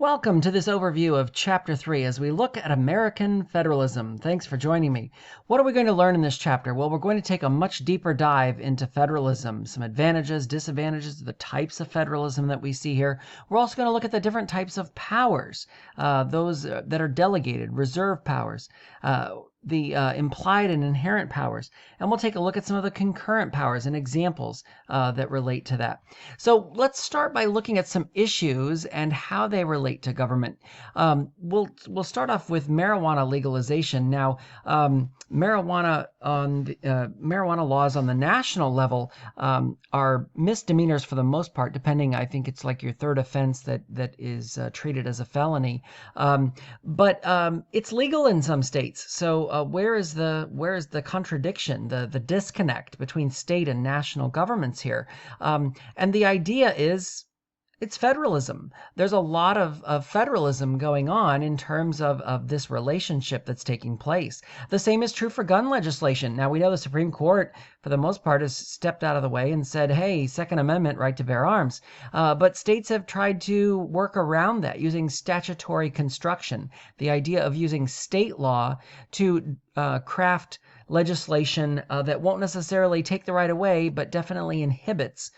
Welcome to this overview of Chapter 3 as we look at American federalism. Thanks for joining me. What are we going to learn in this chapter? Well, we're going to take a much deeper dive into federalism, some advantages, disadvantages, the types of federalism that we see here. We're also going to look at the different types of powers, those that are delegated, reserve powers, the implied and inherent powers. And we'll take a look at some of the concurrent powers and examples that relate to that. So let's start by looking at some issues and how they relate to government. We'll start off with marijuana legalization. Now, marijuana laws on the national level are misdemeanors for the most part, depending. I think it's like your third offense that is treated as a felony. But it's legal in some states. So where is the contradiction, the disconnect between state and national governments here? And the idea is it's federalism. There's a lot of federalism going on in terms of this relationship that's taking place. The same is true for gun legislation. Now, we know the Supreme Court, for the most part, has stepped out of the way and said, hey, Second Amendment, right to bear arms. But states have tried to work around that using statutory construction, the idea of using state law to craft legislation that won't necessarily take the right away, but definitely inhibits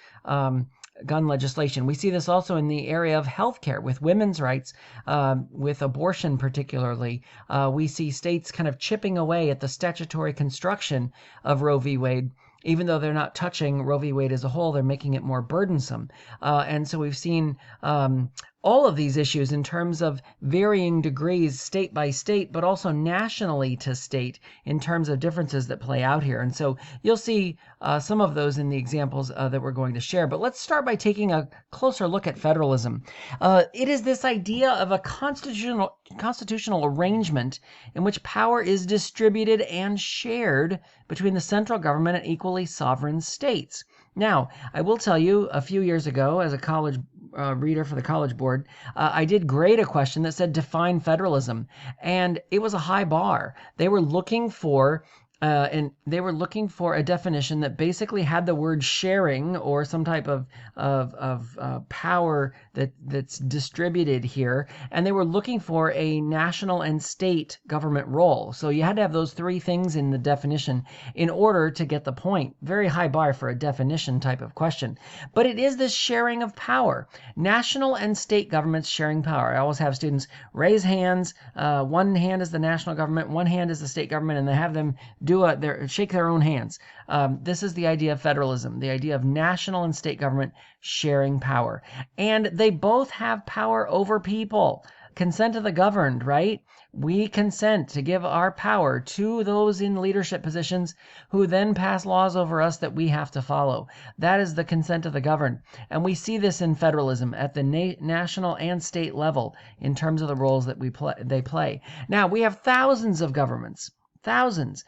gun legislation. We see this also in the area of healthcare with women's rights, with abortion particularly. We see states kind of chipping away at the statutory construction of Roe v. Wade. Even though they're not touching Roe v. Wade as a whole, they're making it more burdensome. And so we've seen all of these issues in terms of varying degrees state by state, but also nationally to state in terms of differences that play out here. And so you'll see some of those in the examples that we're going to share. But let's start by taking a closer look at federalism. It is this idea of a constitutional arrangement in which power is distributed and shared between the central government and equally sovereign states. Now, I will tell you, a few years ago, as a college reader for the College Board, I did grade a question that said define federalism, and it was a high bar. They were looking for a definition that basically had the word sharing or some type of power that's distributed here, and they were looking for a national and state government role. So you had to have those three things in the definition in order to get the point. Very high bar for a definition type of question. But it is this sharing of power. National and state governments sharing power. I always have students raise hands. One hand is the national government, one hand is the state government, and they have them shake their own hands. This is the idea of federalism, the idea of national and state government sharing power. And they both have power over people. Consent of the governed, right? We consent to give our power to those in leadership positions who then pass laws over us that we have to follow. That is the consent of the governed. And we see this in federalism at the national and state level in terms of the roles that they play. Now, we have thousands of governments. Thousands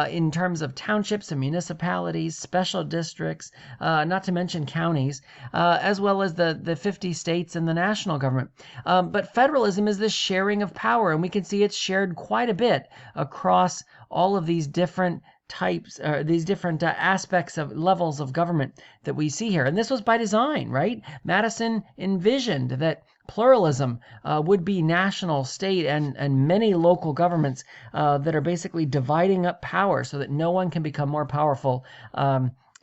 in terms of townships and municipalities, special districts, not to mention counties, as well as the 50 states and the national government. But federalism is this sharing of power, and we can see it's shared quite a bit across all of these different types, these different aspects of levels of government that we see here. And this was by design, right? Madison envisioned that pluralism would be national, state, and many local governments that are basically dividing up power so that no one can become more powerful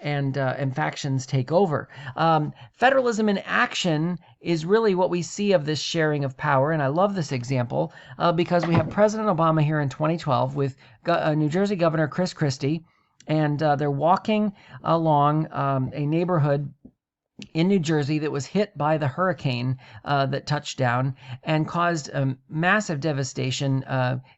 and factions take over. Federalism in action is really what we see of this sharing of power, and I love this example because we have President Obama here in 2012 with New Jersey Governor Chris Christie, and they're walking along a neighborhood in New Jersey that was hit by the hurricane that touched down and caused massive devastation,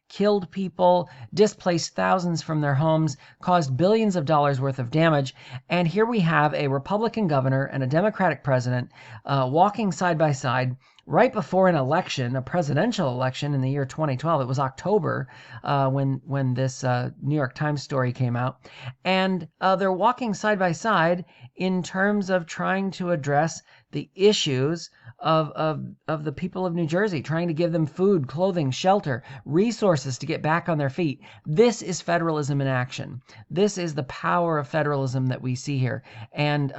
killed people, displaced thousands from their homes, caused billions of dollars worth of damage. And here we have a Republican governor and a Democratic president walking side by side right before an election, a presidential election in the year 2012. It was October when this New York Times story came out. And they're walking side by side in terms of trying to address the issues of the people of New Jersey, trying to give them food, clothing, shelter, resources to get back on their feet. This is federalism in action. This is the power of federalism that we see here. And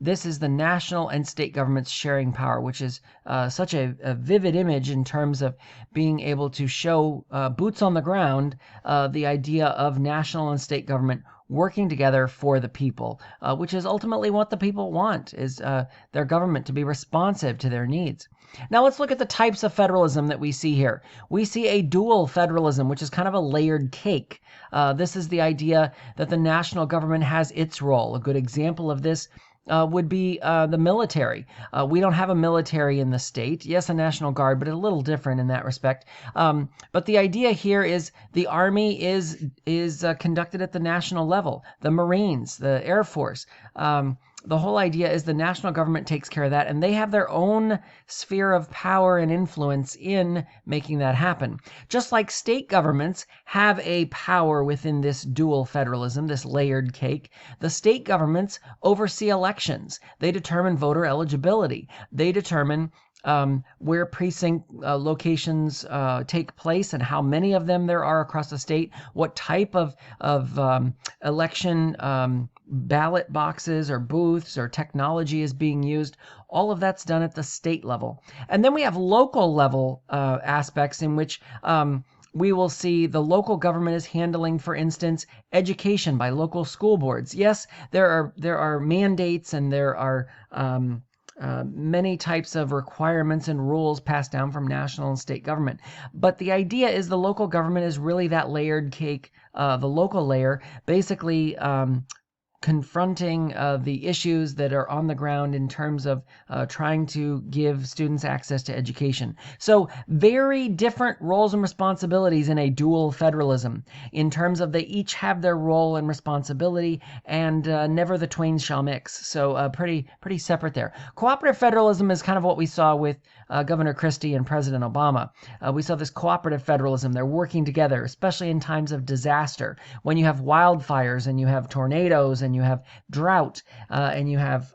this is the national and state governments sharing power, which is such a vivid image in terms of being able to show boots on the ground the idea of national and state government working together for the people, which is ultimately what the people want, is their government to be responsive to their needs. Now let's look at the types of federalism that we see here. We see a dual federalism, which is kind of a layered cake. This is the idea that the national government has its role. A good example of this would be the military. We don't have a military in the state. Yes, a National Guard, but a little different in that respect. But the idea here is the Army is conducted at the national level. The Marines, the Air Force. The whole idea is the national government takes care of that, and they have their own sphere of power and influence in making that happen. Just like state governments have a power within this dual federalism, this layered cake, the state governments oversee elections. They determine voter eligibility. They determine where precinct locations take place and how many of them there are across the state, what type of election ballot boxes or booths or technology is being used. All of that's done at the state level. And then we have local level aspects in which we will see the local government is handling, for instance, education by local school boards. Yes, there are mandates and there are many types of requirements and rules passed down from national and state government. But the idea is the local government is really that layered cake, the local layer, basically confronting the issues that are on the ground in terms of trying to give students access to education. So very different roles and responsibilities in a dual federalism in terms of they each have their role and responsibility, and never the twain shall mix. So pretty separate there. Cooperative federalism is kind of what we saw with Governor Christie and President Obama. We saw this cooperative federalism. They're working together, especially in times of disaster. When you have wildfires and you have tornadoes and you have drought and you have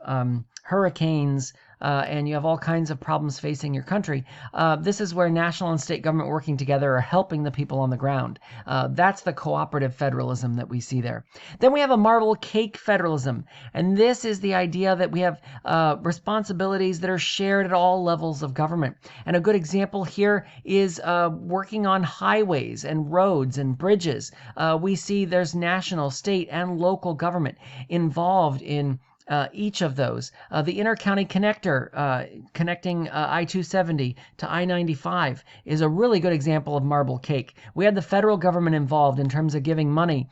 hurricanes and you have all kinds of problems facing your country, this is where national and state government working together are helping the people on the ground. That's the cooperative federalism that we see there. Then we have a marble cake federalism, and this is the idea that we have responsibilities that are shared at all levels of government. And a good example here is working on highways and roads and bridges. We see there's national, state, and local government involved in each of those. The inter-county connector connecting I-270 to I-95 is a really good example of marble cake. We had the federal government involved in terms of giving money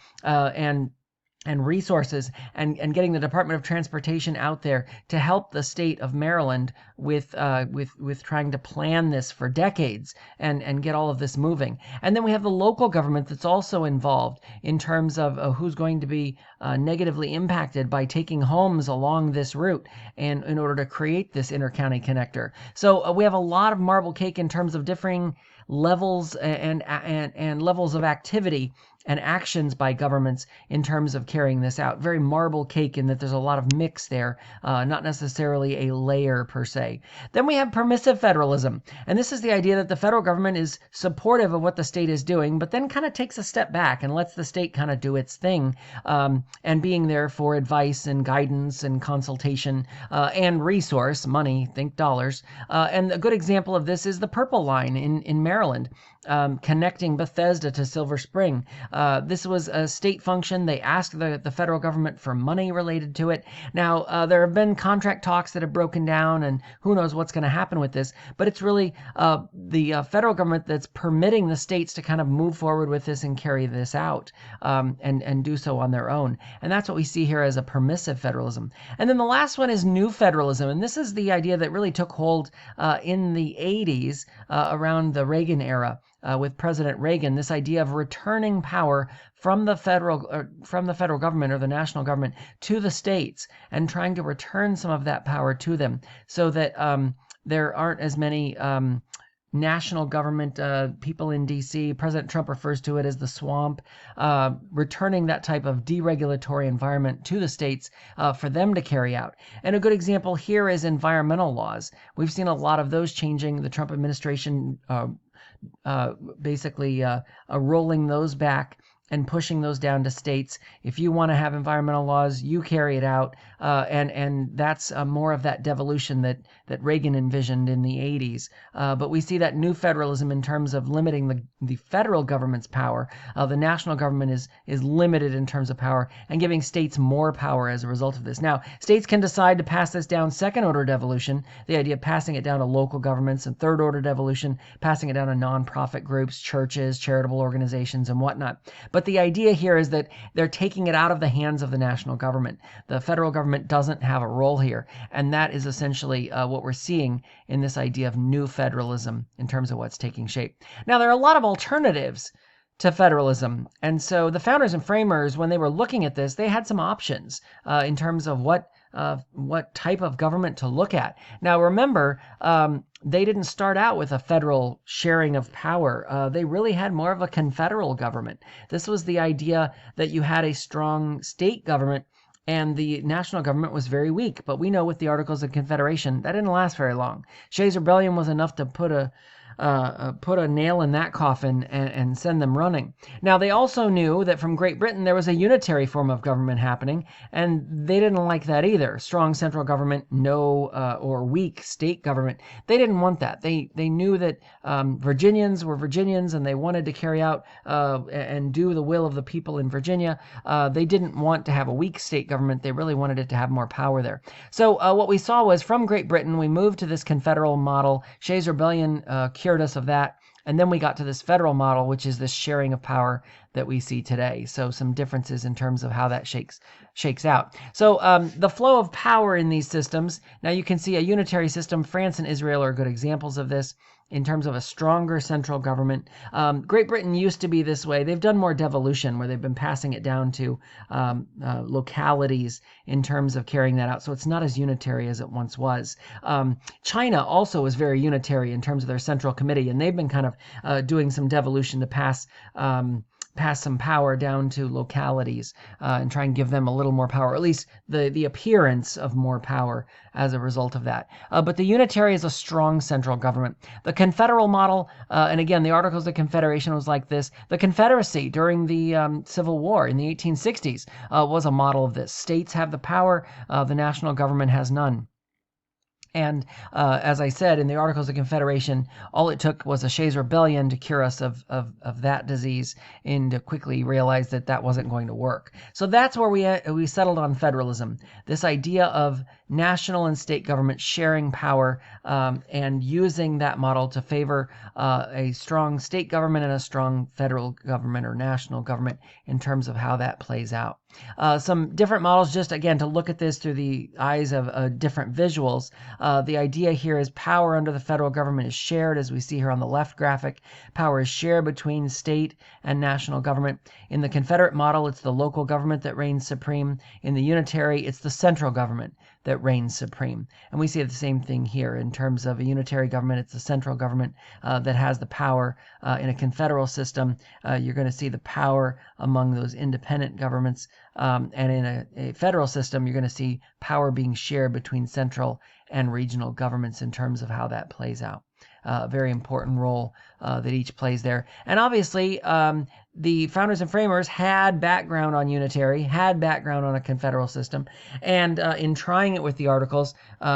and resources and getting the Department of Transportation out there to help the state of Maryland with trying to plan this for decades and get all of this moving. And then we have the local government that's also involved in terms of who's going to be negatively impacted by taking homes along this route and in order to create this inter-county connector. So we have a lot of marble cake in terms of differing levels and levels of activity and actions by governments in terms of carrying this out. Very marble cake in that there's a lot of mix there, not necessarily a layer per se. Then we have permissive federalism, and this is the idea that the federal government is supportive of what the state is doing, but then kind of takes a step back and lets the state kind of do its thing, and being there for advice and guidance and consultation and resource, money, think dollars. And a good example of this is the Purple Line in Maryland. Connecting Bethesda to Silver Spring. This was a state function. They asked the federal government for money related to it. Now, there have been contract talks that have broken down, and who knows what's going to happen with this, but it's really the federal government that's permitting the states to kind of move forward with this and carry this out and do so on their own. And that's what we see here as a permissive federalism. And then the last one is new federalism, and this is the idea that really took hold in the 80s around the Reagan era. With President Reagan, this idea of returning power from the federal government or the national government to the states and trying to return some of that power to them so that there aren't as many national government, people in D.C., President Trump refers to it as the swamp, returning that type of deregulatory environment to the states for them to carry out. And a good example here is environmental laws. We've seen a lot of those changing. The Trump administration basically rolling those back and pushing those down to states. If you want to have environmental laws, you carry it out, and that's more of that devolution that Reagan envisioned in the 80s. But we see that new federalism in terms of limiting the federal government's power. The national government is limited in terms of power and giving states more power as a result of this. Now, states can decide to pass this down second-order devolution, the idea of passing it down to local governments, and third-order devolution, passing it down to nonprofit groups, churches, charitable organizations, and whatnot. But the idea here is that they're taking it out of the hands of the national government. The federal government doesn't have a role here, and that is essentially what we're seeing in this idea of new federalism in terms of what's taking shape. Now, there are a lot of alternatives to federalism, and so the founders and framers, when they were looking at this, they had some options in terms of what type of government to look at. Now, remember, they didn't start out with a federal sharing of power. They really had more of a confederal government. This was the idea that you had a strong state government and the national government was very weak. But we know with the Articles of Confederation, that didn't last very long. Shays' Rebellion was enough to put a nail in that coffin and send them running. Now, they also knew that from Great Britain there was a unitary form of government happening, and they didn't like that either. Strong central government, or weak state government. They didn't want that. They knew that Virginians were Virginians, and they wanted to carry out and do the will of the people in Virginia. They didn't want to have a weak state government. They really wanted it to have more power there. So what we saw was from Great Britain, we moved to this confederal model. Shays' Rebellion cured us of that. And then we got to this federal model, which is this sharing of power that we see today. So some differences in terms of how that shakes out. So the flow of power in these systems, now you can see a unitary system. France and Israel are good examples of this in terms of a stronger central government. Great Britain used to be this way. They've done more devolution where they've been passing it down to localities in terms of carrying that out. So it's not as unitary as it once was. China also is very unitary in terms of their central committee, and they've been kind of doing some devolution to pass some power down to localities and try and give them a little more power, at least the appearance of more power as a result of that. But the unitary is a strong central government. The confederal model, and again, the Articles of Confederation was like this. The Confederacy during the Civil War in the 1860s was a model of this. States have the power, the national government has none. And as I said, in the Articles of Confederation, all it took was a Shays' Rebellion to cure us of that disease and to quickly realize that that wasn't going to work. So that's where we settled on federalism, this idea of national and state government sharing power and using that model to favor a strong state government and a strong federal government or national government in terms of how that plays out. Some different models, just again to look at this through the eyes of different visuals. The idea here is power under the federal government is shared, as we see here on the left graphic. Power is shared between state and national government. In the Confederate model, it's the local government that reigns supreme. In the unitary, it's the central government that reigns supreme. And we see the same thing here. In terms of a unitary government, it's the central government that has the power. In a confederal system, you're going to see the power among those independent governments. And in a federal system, you're going to see power being shared between central and regional governments in terms of how that plays out. Very important role that each plays there. And obviously, the founders and framers had background on unitary, had background on a confederal system, and in trying it with the Articles,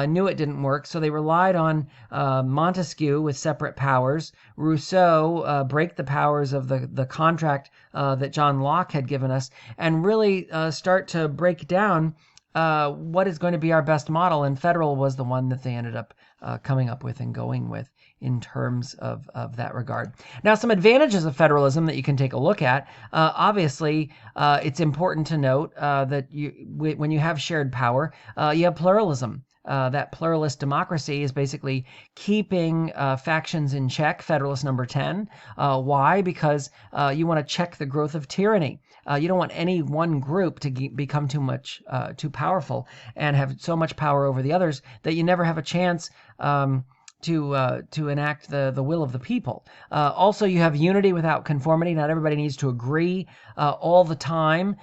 knew it didn't work, so they relied on Montesquieu with separate powers, Rousseau, break the powers of the contract that John Locke had given us, and really start to break down what is going to be our best model, and federal was the one that they ended up coming up with and going with in terms of that regard. Now, some advantages of federalism that you can take a look at. Obviously, it's important to note that when you have shared power, you have pluralism. That pluralist democracy is basically keeping factions in check, Federalist number 10. Why? Because you want to check the growth of tyranny. You don't want any one group to become too powerful and have so much power over the others that you never have a chance to enact the will of the people. Also, you have unity without conformity. Not everybody needs to agree all the time.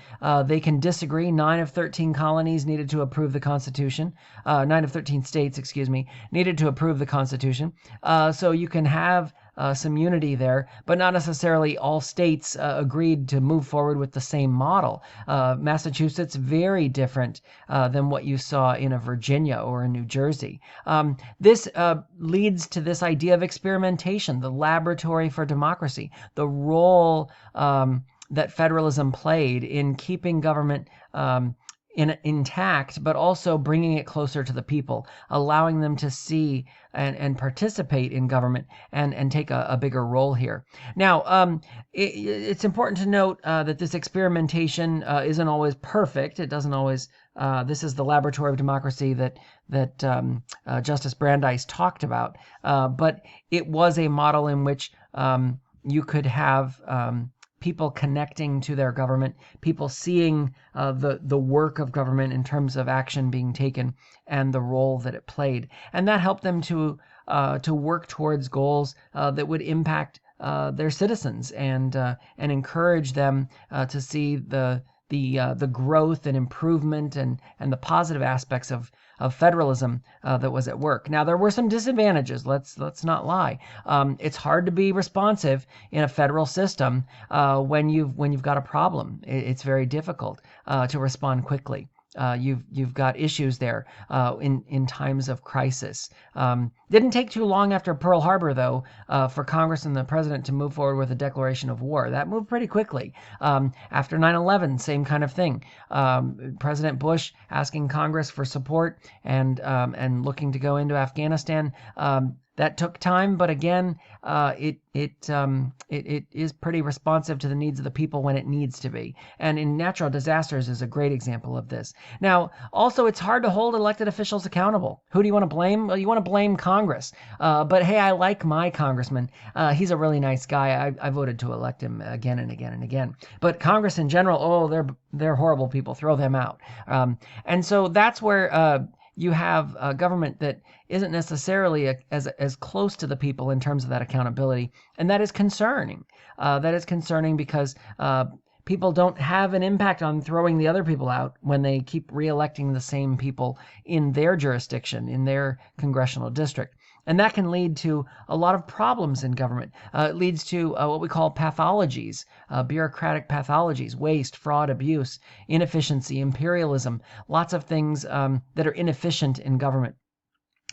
They can disagree. 9 of 13 colonies needed to approve the Constitution. 9 of 13 states, excuse me, needed to approve the Constitution. So you can have some unity there, but not necessarily all states agreed to move forward with the same model. Massachusetts, very different than what you saw in a Virginia or a New Jersey. This leads to this idea of experimentation, the laboratory for democracy, the role that federalism played in keeping government intact, but also bringing it closer to the people, allowing them to see and participate in government and take a bigger role here. Now, it's important to note that this experimentation isn't always perfect. It doesn't always. This is the laboratory of democracy that Justice Brandeis talked about, but it was a model in which you could have people connecting to their government, people seeing the work of government in terms of action being taken and the role that it played, and that helped them to work towards goals that would impact their citizens and encourage them to see the growth and improvement and the positive aspects of federalism that was at work. Now, there were some disadvantages. Let's not lie. It's hard to be responsive in a federal system when you've got a problem. It's very difficult to respond quickly. You've got issues there in times of crisis. Didn't take too long after Pearl Harbor, though, for Congress and the president to move forward with a declaration of war. That moved pretty quickly. After 9/11, same kind of thing. President Bush asking Congress for support and looking to go into Afghanistan. That took time, but again, it is pretty responsive to the needs of the people when it needs to be. And in natural disasters is a great example of this. Now, also, it's hard to hold elected officials accountable. Who do you want to blame? Well, you want to blame Congress. But hey, I like my congressman. He's a really nice guy. I voted to elect him again and again and again. But Congress in general, oh, they're horrible people. Throw them out. And so that's where you have a government that isn't necessarily as close to the people in terms of that accountability, and that is concerning. That is concerning because people don't have an impact on throwing the other people out when they keep reelecting the same people in their jurisdiction, in their congressional district. And that can lead to a lot of problems in government. It leads to what we call pathologies, bureaucratic pathologies, waste, fraud, abuse, inefficiency, imperialism, lots of things that are inefficient in government.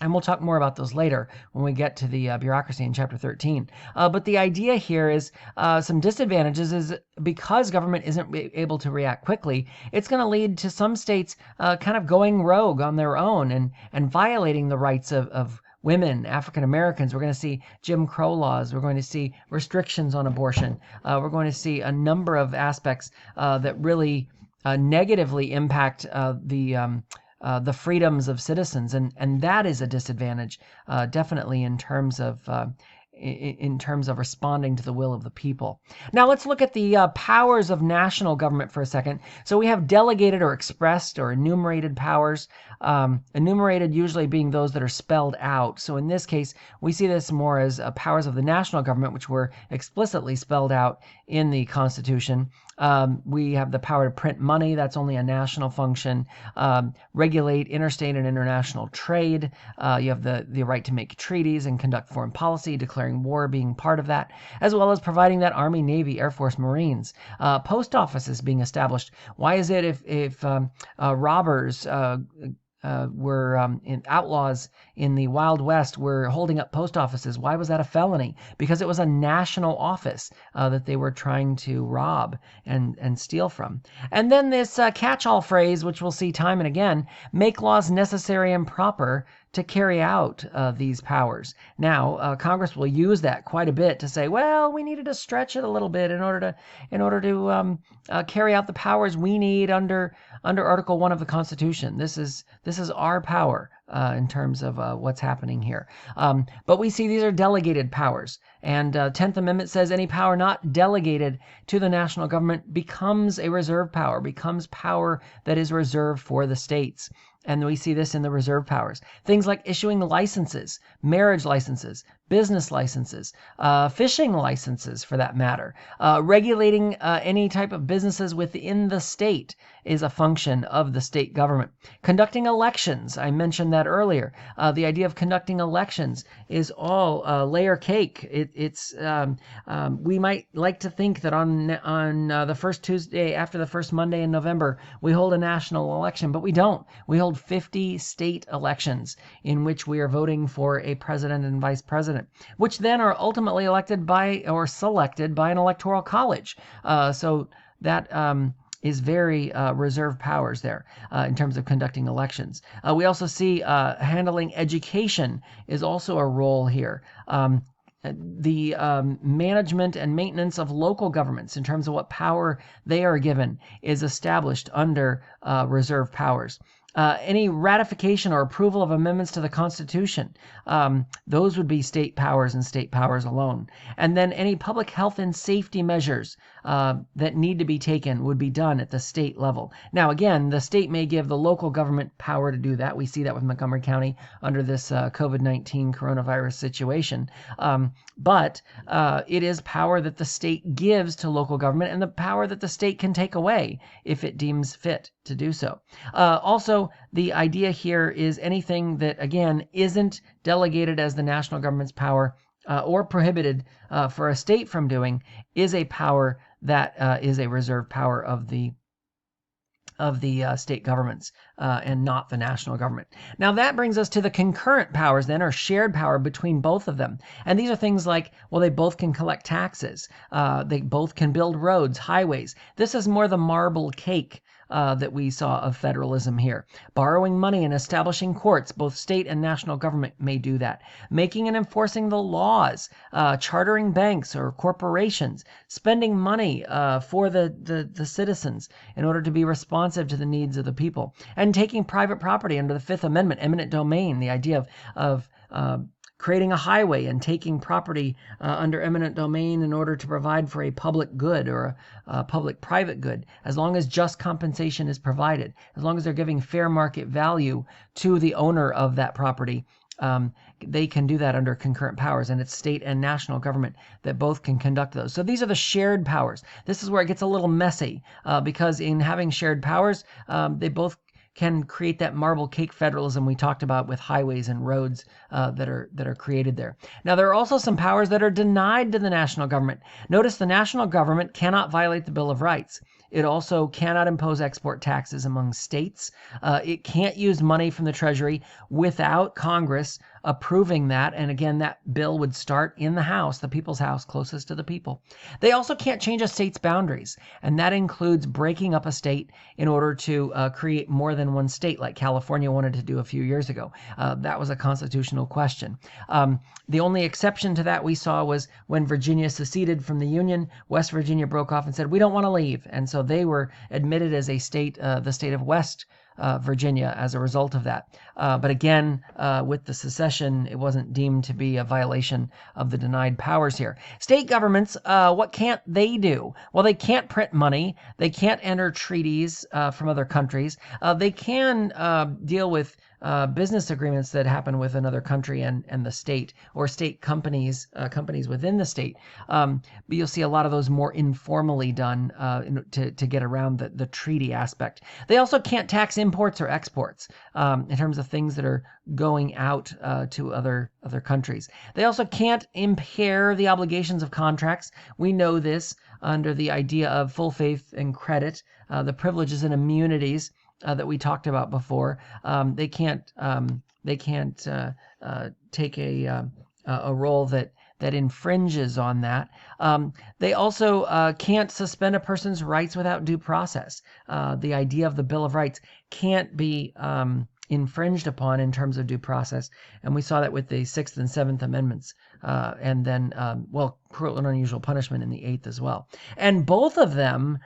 And we'll talk more about those later when we get to the bureaucracy in Chapter 13. But the idea here is some disadvantages is because government isn't able to react quickly, it's going to lead to some states kind of going rogue on their own and violating the rights of women, African Americans. We're going to see Jim Crow laws. We're going to see restrictions on abortion. We're going to see a number of aspects that really negatively impact the freedoms of citizens, and that is a disadvantage, definitely in terms of responding to the will of the people. Now let's look at the powers of national government for a second. So we have delegated or expressed or enumerated powers. Enumerated usually being those that are spelled out. So in this case, we see this more as powers of the national government, which were explicitly spelled out in the Constitution. We have the power to print money. That's only a national function. Regulate interstate and international trade. You have the right to make treaties and conduct foreign policy, declaring war being part of that, as well as providing that Army, Navy, Air Force, Marines. Post offices being established. Why is it if robbers were outlaws in the Wild West were holding up post offices? Why was that a felony? Because it was a national office that they were trying to rob and steal from. And then this catch-all phrase, which we'll see time and again, make laws necessary and proper to carry out these powers. Now, Congress will use that quite a bit to say, well, we needed to stretch it a little bit in order to carry out the powers we need under Article 1 of the Constitution. This is our power. in terms of what's happening here. But we see these are delegated powers. And 10th Amendment says any power not delegated to the national government becomes a reserve power, becomes power that is reserved for the states. And we see this in the reserve powers. Things like issuing licenses, marriage licenses, business licenses, fishing licenses for that matter. Regulating any type of businesses within the state is a function of the state government. Conducting elections, I mentioned that earlier. The idea of conducting elections is all layer cake. We might like to think that on the first Tuesday after the first Monday in November, we hold a national election, but we don't. We hold 50 state elections in which we are voting for a president and vice president, which then are ultimately elected by or selected by an electoral college. So that is very reserved powers there in terms of conducting elections. We also see handling education is also a role here. The management and maintenance of local governments in terms of what power they are given is established under reserve powers. Any ratification or approval of amendments to the Constitution, those would be state powers and state powers alone. And then any public health and safety measures that need to be taken would be done at the state level. Now, again, the state may give the local government power to do that. We see that with Montgomery County under this COVID-19 coronavirus situation. But it is power that the state gives to local government and the power that the state can take away if it deems fit to do so. Also, the idea here is anything that, again, isn't delegated as the national government's power or prohibited for a state from doing is a power that is a reserved power of the state governments and not the national government. Now that brings us to the concurrent powers then, or shared power between both of them. And these are things like, well, they both can collect taxes. They both can build roads, highways. This is more the marble cake that we saw of federalism here. Borrowing money and establishing courts, both state and national government may do that. Making and enforcing the laws, chartering banks or corporations, spending money for the citizens in order to be responsive to the needs of the people, and taking private property under the Fifth Amendment, eminent domain, the idea of creating a highway and taking property under eminent domain in order to provide for a public good or a public-private good, as long as just compensation is provided, as long as they're giving fair market value to the owner of that property, they can do that under concurrent powers, and it's state and national government that both can conduct those. So these are the shared powers. This is where it gets a little messy because in having shared powers, they both can create that marble cake federalism we talked about with highways and roads that are created there. Now, there are also some powers that are denied to the national government. Notice the national government cannot violate the Bill of Rights. It also cannot impose export taxes among states. It can't use money from the Treasury without Congress approving that. And again, that bill would start in the House, the people's house, closest to the people. They also can't change a state's boundaries. And that includes breaking up a state in order to create more than one state, like California wanted to do a few years ago. That was a constitutional question. The only exception to that we saw was when Virginia seceded from the Union. West Virginia broke off and said, we don't want to leave. And so they were admitted as a state, the state of West Virginia, as a result of that. But again, with the secession, it wasn't deemed to be a violation of the denied powers here. State governments, what can't they do? Well, they can't print money. They can't enter treaties from other countries. They can deal with business agreements that happen with another country and the state, or state companies within the state. But you'll see a lot of those more informally done to get around the treaty aspect. They also can't tax imports or exports in terms of things that are going out to other countries. They also can't impair the obligations of contracts. We know this under the idea of full faith and credit, the privileges and immunities that we talked about before. They can't take a role that infringes on that. They also can't suspend a person's rights without due process. The idea of the Bill of Rights can't be infringed upon in terms of due process. And we saw that with the 6th and 7th Amendments. And then, cruel and unusual punishment in the 8th as well. And both of them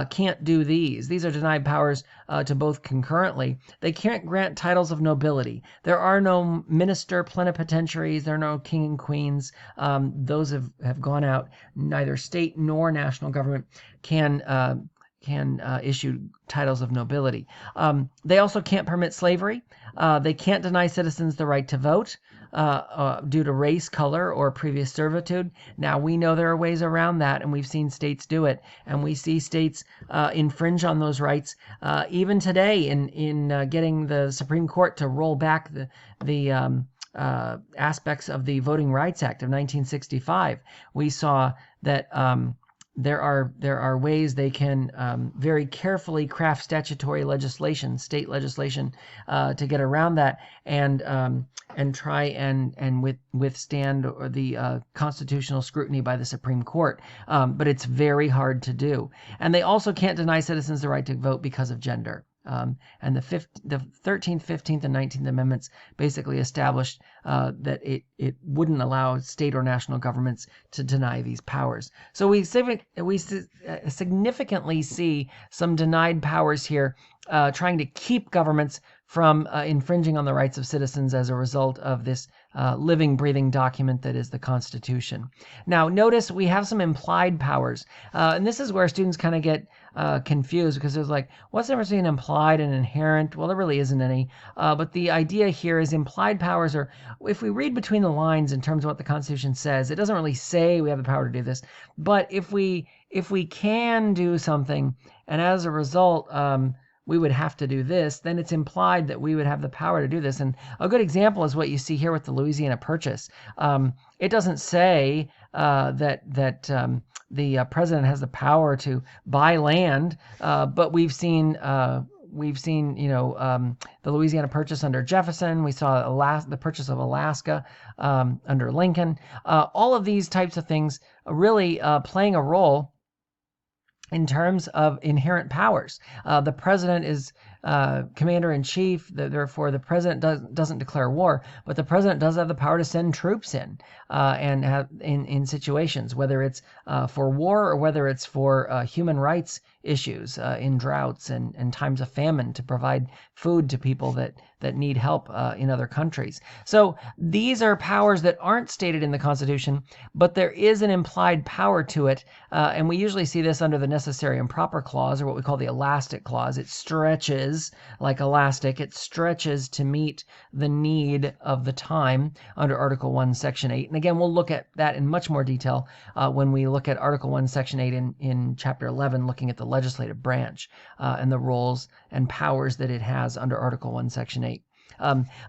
can't do these. These are denied powers to both concurrently. They can't grant titles of nobility. There are no minister plenipotentiaries. There are no king and queens. Those have gone out. Neither state nor national government can issue titles of nobility. They also can't permit slavery. They can't deny citizens the right to vote due to race, color, or previous servitude. Now, we know there are ways around that, and we've seen states do it. And we see states infringe on those rights. Even today, in getting the Supreme Court to roll back the aspects of the Voting Rights Act of 1965, we saw that there are ways they can very carefully craft statutory legislation, state legislation, to get around that and try and withstand the constitutional scrutiny by the Supreme Court. But it's very hard to do. And they also can't deny citizens the right to vote because of gender. And the 13th, 15th, and 19th Amendments basically established that it wouldn't allow state or national governments to deny these powers. So we significantly see some denied powers here, trying to keep governments from infringing on the rights of citizens as a result of this living, breathing document that is the Constitution. Now, notice we have some implied powers. And this is where students kind of get confused, because there's like, what's the difference between implied and inherent? Well, there really isn't any. But the idea here is implied powers are, if we read between the lines in terms of what the Constitution says, it doesn't really say we have the power to do this. But if we can do something, and as a result, we would have to do this, then it's implied that we would have the power to do this. And a good example is what you see here with the Louisiana Purchase. It doesn't say that the president has the power to buy land, but we've seen the Louisiana Purchase under Jefferson. We saw the purchase of Alaska under Lincoln. All of these types of things really playing a role in terms of inherent powers. The president is commander-in-chief, therefore the president doesn't declare war, but the president does have the power to send troops in and have in situations, whether it's for war or whether it's for human rights issues in droughts and times of famine, to provide food to people that need help in other countries. So these are powers that aren't stated in the Constitution, but there is an implied power to it, and we usually see this under the necessary and proper clause, or what we call the elastic clause. It stretches like elastic. It stretches to meet the need of the time under Article 1, Section 8. And again, we'll look at that in much more detail when we look at Article 1, Section 8 in Chapter 11, looking at the legislative branch and the roles and powers that it has under Article 1, Section 8.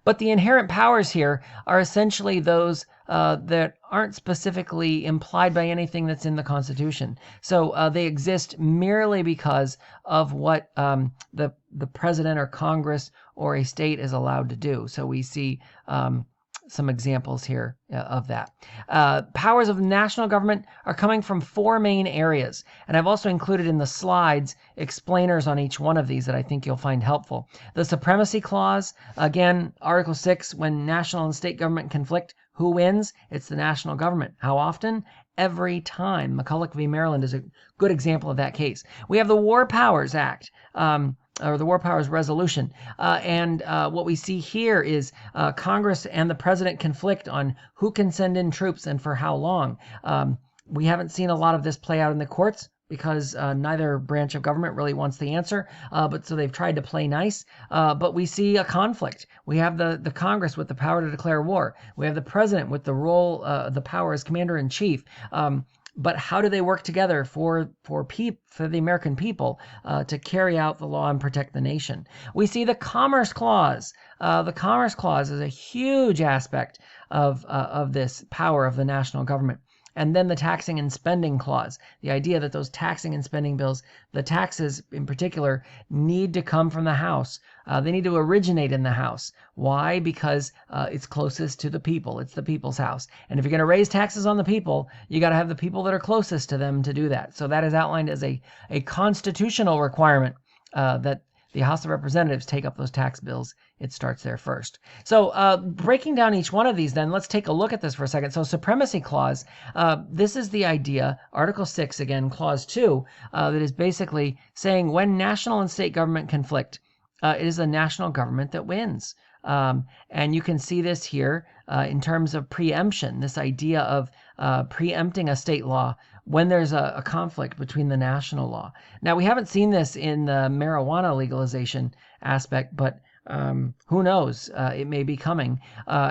But the inherent powers here are essentially those that aren't specifically implied by anything that's in the Constitution. So they exist merely because of what the president or Congress or a state is allowed to do. So we see some examples here of that. Powers of national government are coming from 4 main areas, and I've also included in the slides explainers on each one of these that I think you'll find helpful. The Supremacy Clause, again, Article 6, when national and state government conflict, who wins? It's the national government. How often? Every time. McCulloch v. Maryland is a good example of that case. We have the War Powers Act, or the War Powers Resolution. And what we see here is Congress and the president conflict on who can send in troops and for how long. We haven't seen a lot of this play out in the courts because neither branch of government really wants the answer, but so they've tried to play nice. But we see a conflict. We have the Congress with the power to declare war. We have the president with the role, the power as commander-in-chief. But how do they work together for the American people to carry out the law and protect the nation? We see the Commerce Clause. The Commerce Clause is a huge aspect of this power of the national government. And then the Taxing and Spending Clause, the idea that those taxing and spending bills, the taxes in particular, need to come from the House. They need to originate in the House. Why? Because it's closest to the people. It's the people's house. And if you're going to raise taxes on the people, you got to have the people that are closest to them to do that. So that is outlined as a constitutional requirement that the House of Representatives take up those tax bills, it starts there first. So breaking down each one of these then, let's take a look at this for a second. So Supremacy Clause, this is the idea, Article 6 again, Clause 2, that is basically saying when national and state government conflict, it is the national government that wins. And you can see this here in terms of preemption, this idea of preempting a state law when there's a conflict between the national law. Now, we haven't seen this in the marijuana legalization aspect, but who knows? It may be coming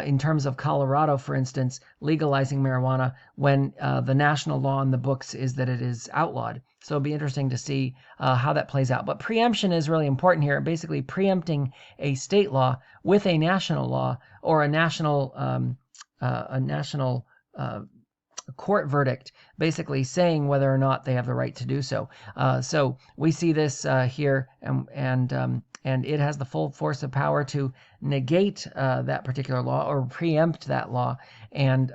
in terms of Colorado, for instance, legalizing marijuana when the national law in the books is that it is outlawed. So it'll be interesting to see how that plays out. But preemption is really important here, basically preempting a state law with a national law or a national court verdict, basically saying whether or not they have the right to do so. So we see this here, and it has the full force of power to negate that particular law or preempt that law, and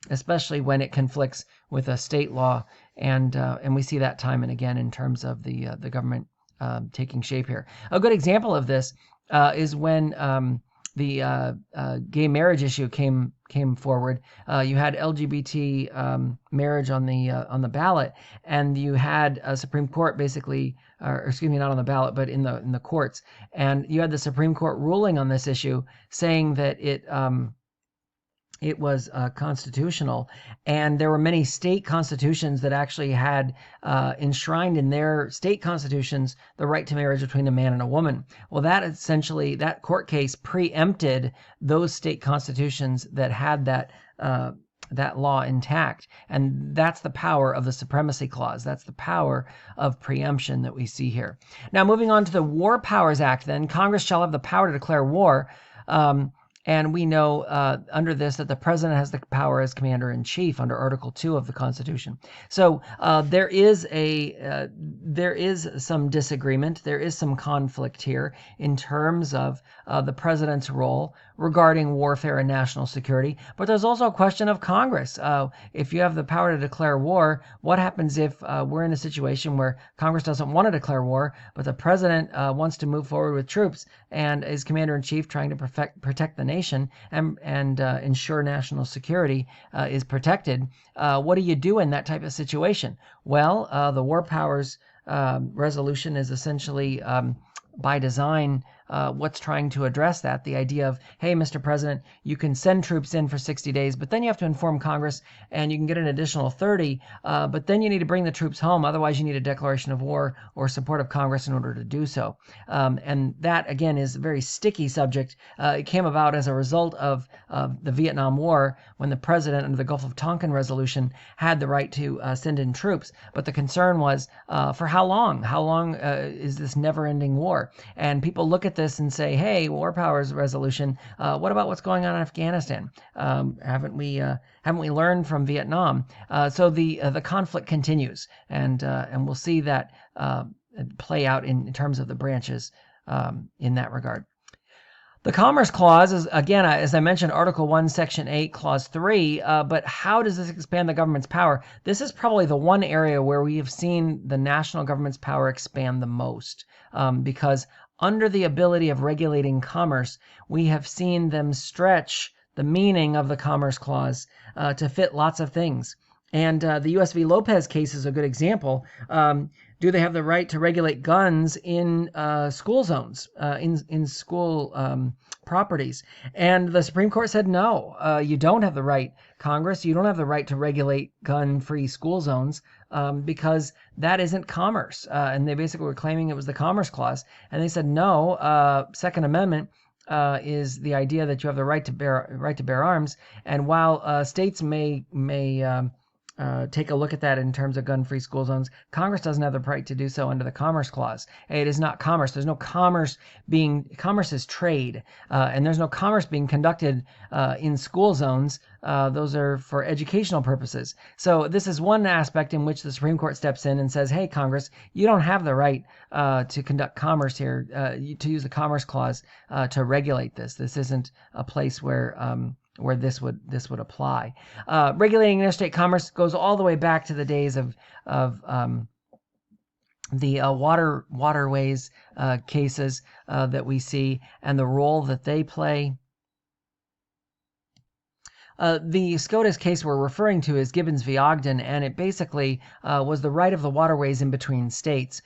especially when it conflicts with a state law, and we see that time and again in terms of the government taking shape here. A good example of this is when the gay marriage issue came forward. You had LGBT marriage on the ballot, and you had a Supreme Court basically, or excuse me, not on the ballot, but in the courts, and you had the Supreme Court ruling on this issue, saying that it was constitutional, and there were many state constitutions that actually had enshrined in their state constitutions the right to marriage between a man and a woman. Well, that court case preempted those state constitutions that had that law intact, and that's the power of the Supremacy Clause. That's the power of preemption that we see here. Now, moving on to the War Powers Act, then, Congress shall have the power to declare war. And we know under this that the president has the power as commander-in-chief under Article 2 of the Constitution. So there is some disagreement. There is some conflict here in terms of the president's role regarding warfare and national security. But there's also a question of Congress. If you have the power to declare war, what happens if we're in a situation where Congress doesn't want to declare war, but the president wants to move forward with troops and is commander-in-chief trying to protect the nation and ensure national security is protected? What do you do in that type of situation? Well, the War Powers resolution is essentially by design what's trying to address that. The idea of, hey, Mr. President, you can send troops in for 60 days, but then you have to inform Congress and you can get an additional 30, but then you need to bring the troops home. Otherwise, you need a declaration of war or support of Congress in order to do so. And that, again, is a very sticky subject. It came about as a result of the Vietnam War when the president, under the Gulf of Tonkin resolution, had the right to send in troops. But the concern was, for how long? How long is this never-ending war? And people look at this and say, hey, War Powers resolution, what about what's going on in Afghanistan? Haven't we learned from Vietnam? So the conflict continues, and we'll see that play out in terms of the branches in that regard. The Commerce Clause is, again, as I mentioned, Article 1, Section 8, Clause 3, but how does this expand the government's power? This is probably the one area where we have seen the national government's power expand the most, because under the ability of regulating commerce, we have seen them stretch the meaning of the Commerce Clause to fit lots of things. And the U.S. v. Lopez case is a good example. Do they have the right to regulate guns in school zones, in school properties? And the Supreme Court said, no, you don't have the right, Congress. You don't have the right to regulate gun-free school zones because that isn't commerce. And they basically were claiming it was the Commerce Clause. And they said, no, Second Amendment is the idea that you have the right to bear arms. And while states may take a look at that in terms of gun-free school zones, Congress doesn't have the right to do so under the Commerce Clause. It is not commerce. There's no commerce is trade, and there's no commerce being conducted in school zones. Those are for educational purposes. So this is one aspect in which the Supreme Court steps in and says, hey, Congress, you don't have the right to conduct commerce here, to use the Commerce Clause to regulate this. This isn't a place where this would apply. Regulating interstate commerce goes all the way back to the days of the waterways cases that we see and the role that they play. The SCOTUS case we're referring to is Gibbons v. Ogden, and it basically was the right of the waterways in between states.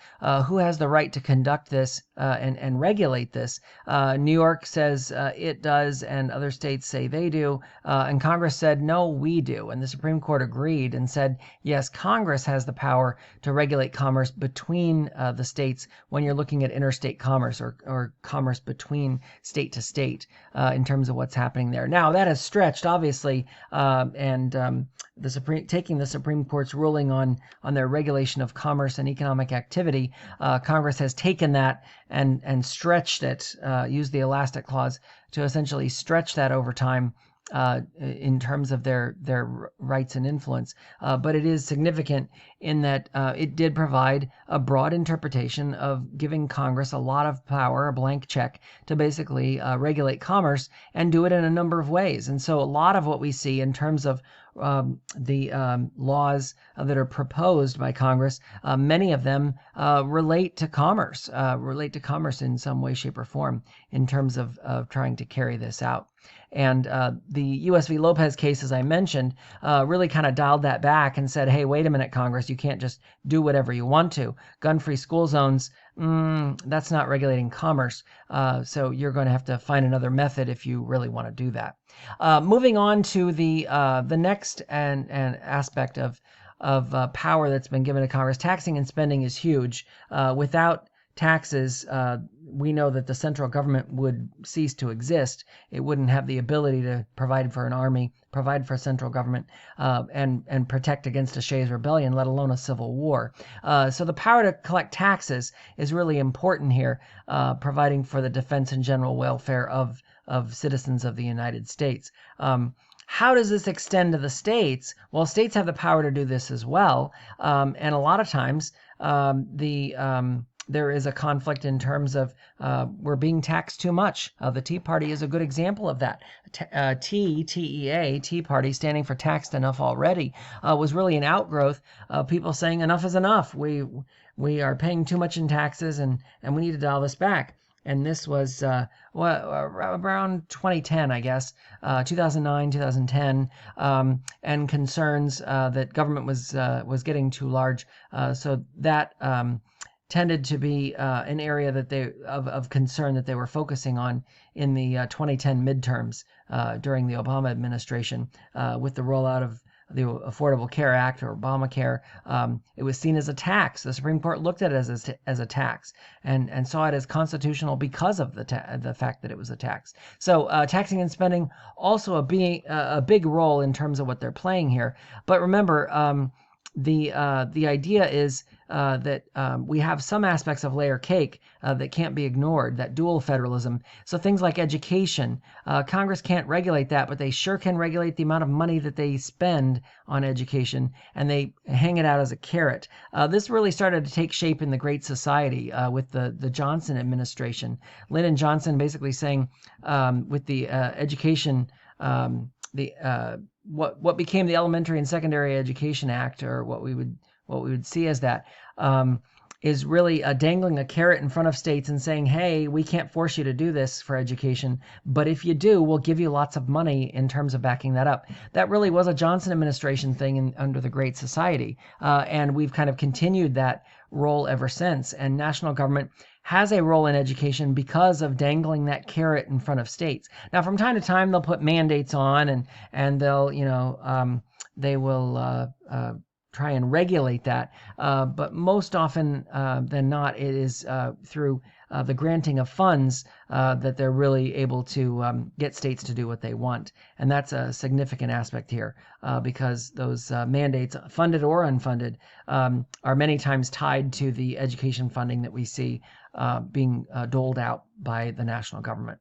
Who has the right to conduct this and regulate this? New York says it does, and other states say they do. And Congress said, no, we do. And the Supreme Court agreed and said, yes, Congress has the power to regulate commerce between the states when you're looking at interstate commerce or commerce between state to state in terms of what's happening there. Now, that has stretched, obviously, taking the Supreme Court's ruling on their regulation of commerce and economic activity, Congress has taken that and stretched it, used the elastic clause to essentially stretch that over time in terms of their rights and influence. But it is significant in that it did provide a broad interpretation of giving Congress a lot of power, a blank check, to basically regulate commerce and do it in a number of ways. And so a lot of what we see in terms of the laws that are proposed by Congress, many of them relate to commerce in some way, shape, or form in terms of trying to carry this out. And the U.S. v. Lopez case, as I mentioned, really kind of dialed that back and said, hey, wait a minute, Congress, you can't just do whatever you want to. Gun-free school zones, that's not regulating commerce. So you're going to have to find another method if you really want to do that. Moving on to the next and aspect of power that's been given to Congress, taxing and spending is huge. Without taxes, we know that the central government would cease to exist. It wouldn't have the ability to provide for an army, provide for a central government, and protect against a Shays rebellion, let alone a civil war. So the power to collect taxes is really important here, providing for the defense and general welfare of citizens of the United States. How does this extend to the states? Well, states have the power to do this as well, and a lot of times there is a conflict in terms of we're being taxed too much. The Tea Party is a good example of that. TEA, Tea Party, standing for taxed enough already, was really an outgrowth of people saying enough is enough. We are paying too much in taxes and we need to dial this back. And this was around 2010, I guess, 2009, 2010, and concerns that government was getting too large. So that tended to be an area that of concern that they were focusing on in the 2010 midterms during the Obama administration with the rollout of the Affordable Care Act, or Obamacare. It was seen as a tax. The Supreme Court looked at it as a tax and saw it as constitutional because of the fact that it was a tax. So taxing and spending also a big role in terms of what they're playing here. But remember, the idea is that we have some aspects of layer cake that can't be ignored, that dual federalism. So things like education, Congress can't regulate that, but they sure can regulate the amount of money that they spend on education, and they hang it out as a carrot. This really started to take shape in the Great Society with the Johnson administration. Lyndon Johnson basically saying with the education, what became the Elementary and Secondary Education Act, or what we would see as that, is really dangling a carrot in front of states and saying, hey, we can't force you to do this for education, but if you do, we'll give you lots of money in terms of backing that up. That really was a Johnson administration thing under the Great Society, and we've kind of continued that role ever since. And national government has a role in education because of dangling that carrot in front of states. Now, from time to time, they'll put mandates on, and they'll, they will try and regulate that. But most often than not, it is through the granting of funds that they're really able to get states to do what they want. And that's a significant aspect here because those mandates, funded or unfunded, are many times tied to the education funding that we see being doled out by the national government.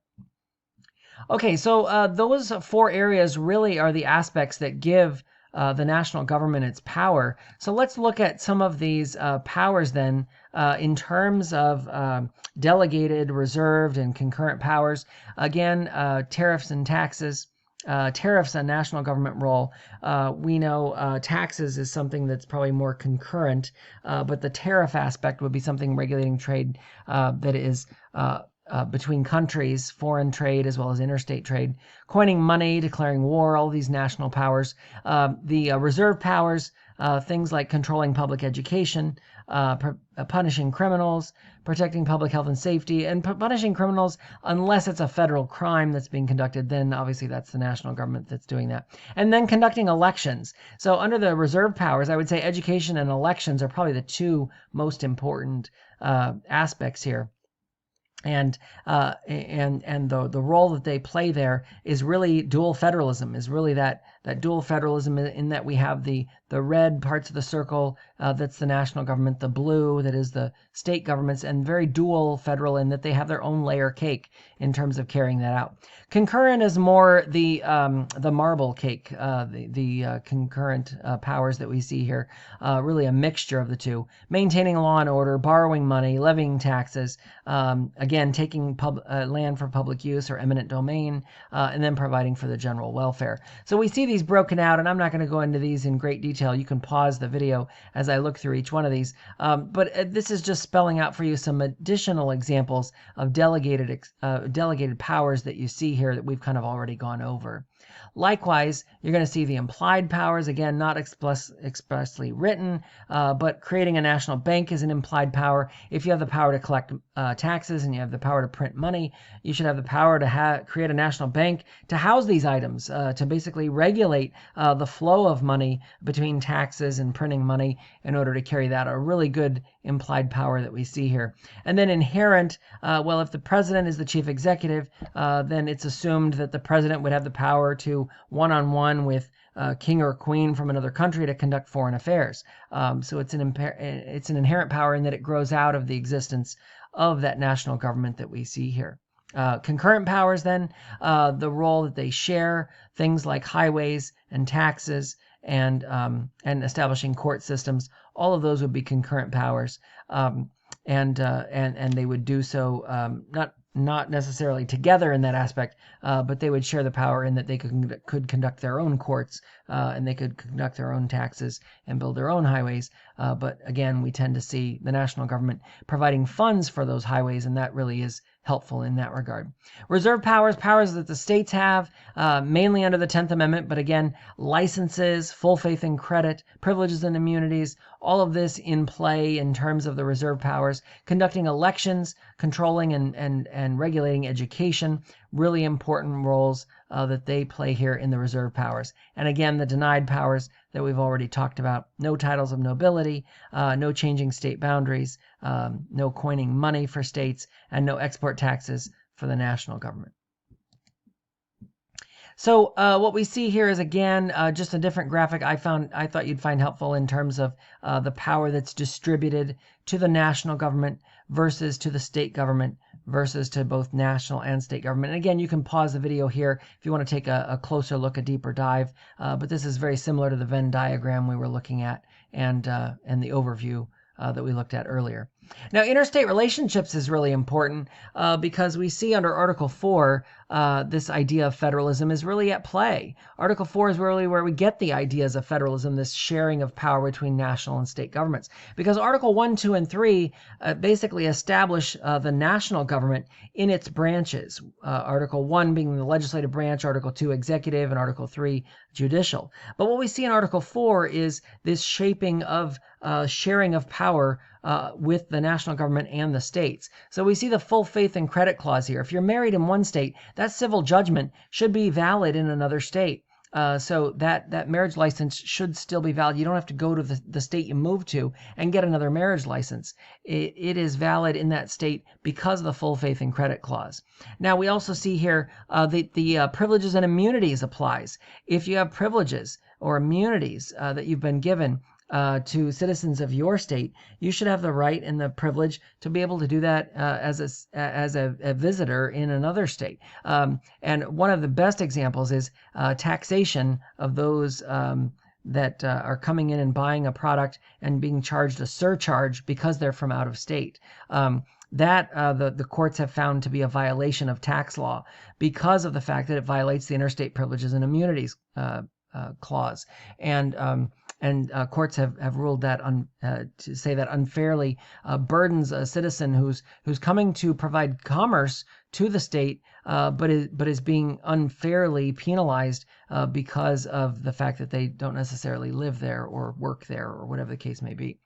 Okay, so those four areas really are the aspects that give the national government its power. So let's look at some of these powers then in terms of delegated, reserved, and concurrent powers. Again, tariffs and taxes, Tariffs, a national government role. We know taxes is something that's probably more concurrent, but the tariff aspect would be something regulating trade that is between countries, foreign trade as well as interstate trade. Coining money, declaring war, all these national powers. The reserve powers, things like controlling public education, punishing criminals, protecting public health and safety, and punishing criminals unless it's a federal crime that's being conducted. Then obviously that's the national government that's doing that. And then conducting elections. So under the reserve powers, I would say education and elections are probably the two most important aspects here. And the role that they play there is really dual federalism, is really that dual federalism in that we have the red parts of the circle, that's the national government, the blue that is the state governments, and very dual federal in that they have their own layer cake in terms of carrying that out. Concurrent is more the marble cake, the concurrent powers that we see here, really a mixture of the two. Maintaining law and order, borrowing money, levying taxes, again, taking land for public use or eminent domain, and then providing for the general welfare. So we see these broken out, and I'm not going to go into these in great detail. You can pause the video as I look through each one of these. But this is just spelling out for you some additional examples of delegated powers that you see here that we've kind of already gone over. Likewise, you're going to see the implied powers, again, not expressly written, but creating a national bank is an implied power. If you have the power to collect taxes and you have the power to print money, you should have the power to create a national bank to house these items, to basically regulate the flow of money between taxes and printing money in order to carry that. A really good implied power that we see here. And then inherent, well, if the president is the chief executive, then it's assumed that the president would have the power to one-on-one with king or queen from another country to conduct foreign affairs. So it's an inherent power in that it grows out of the existence of that national government that we see here. Concurrent powers then, the role that they share, things like highways and taxes and establishing court systems, all of those would be concurrent powers. And they would do so not necessarily together in that aspect, but they would share the power in that they could conduct their own courts, and they could conduct their own taxes and build their own highways. But again, we tend to see the national government providing funds for those highways, and that really is helpful in that regard. Reserve powers that the states have, mainly under the 10th Amendment, but again, licenses, full faith and credit, privileges and immunities, all of this in play in terms of the reserve powers. Conducting elections, controlling and regulating education, really important roles that they play here in the reserve powers. And again, the denied powers that we've already talked about. No titles of nobility, no changing state boundaries, no coining money for states, and no export taxes for the national government. So what we see here is, again, just a different graphic I thought you'd find helpful in terms of the power that's distributed to the national government versus to the state government versus to both national and state government. And again, you can pause the video here if you want to take a closer look, a deeper dive. But this is very similar to the Venn diagram we were looking at and the overview that we looked at earlier. Now, interstate relationships is really important because we see under Article 4, this idea of federalism is really at play. Article 4 is really where we get the ideas of federalism, this sharing of power between national and state governments. Because Article 1, 2, and 3 basically establish the national government in its branches. Article 1 being the legislative branch, Article 2 executive, and Article 3 judicial. But what we see in Article 4 is this shaping of sharing of power with the national government and the states. So we see the full faith and credit clause here. If you're married in one state, that civil judgment should be valid in another state. So that marriage license should still be valid. You don't have to go to the state you moved to and get another marriage license. It is valid in that state because of the full faith and credit clause. Now, we also see here the privileges and immunities applies. If you have privileges or immunities that you've been given to citizens of your state, you should have the right and the privilege to be able to do that as a visitor in another state. And one of the best examples is taxation of those that are coming in and buying a product and being charged a surcharge because they're from out of state. the courts have found to be a violation of tax law because of the fact that it violates the Interstate Privileges and Immunities clause, and courts have ruled that to say that unfairly burdens a citizen who's coming to provide commerce to the state, but is being unfairly penalized because of the fact that they don't necessarily live there or work there or whatever the case may be.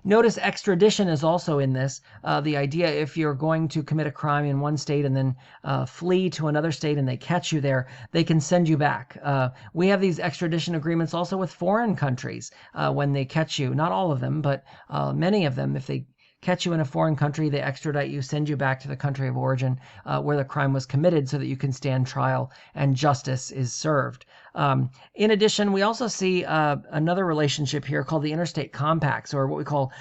Notice extradition is also in this. The idea, if you're going to commit a crime in one state and then flee to another state and they catch you there, they can send you back. We have these extradition agreements also with foreign countries when they catch you. Not all of them, but many of them. If they catch you in a foreign country, they extradite you, send you back to the country of origin where the crime was committed so that you can stand trial and justice is served. In addition, we also see another relationship here called the Interstate Compacts, or what we call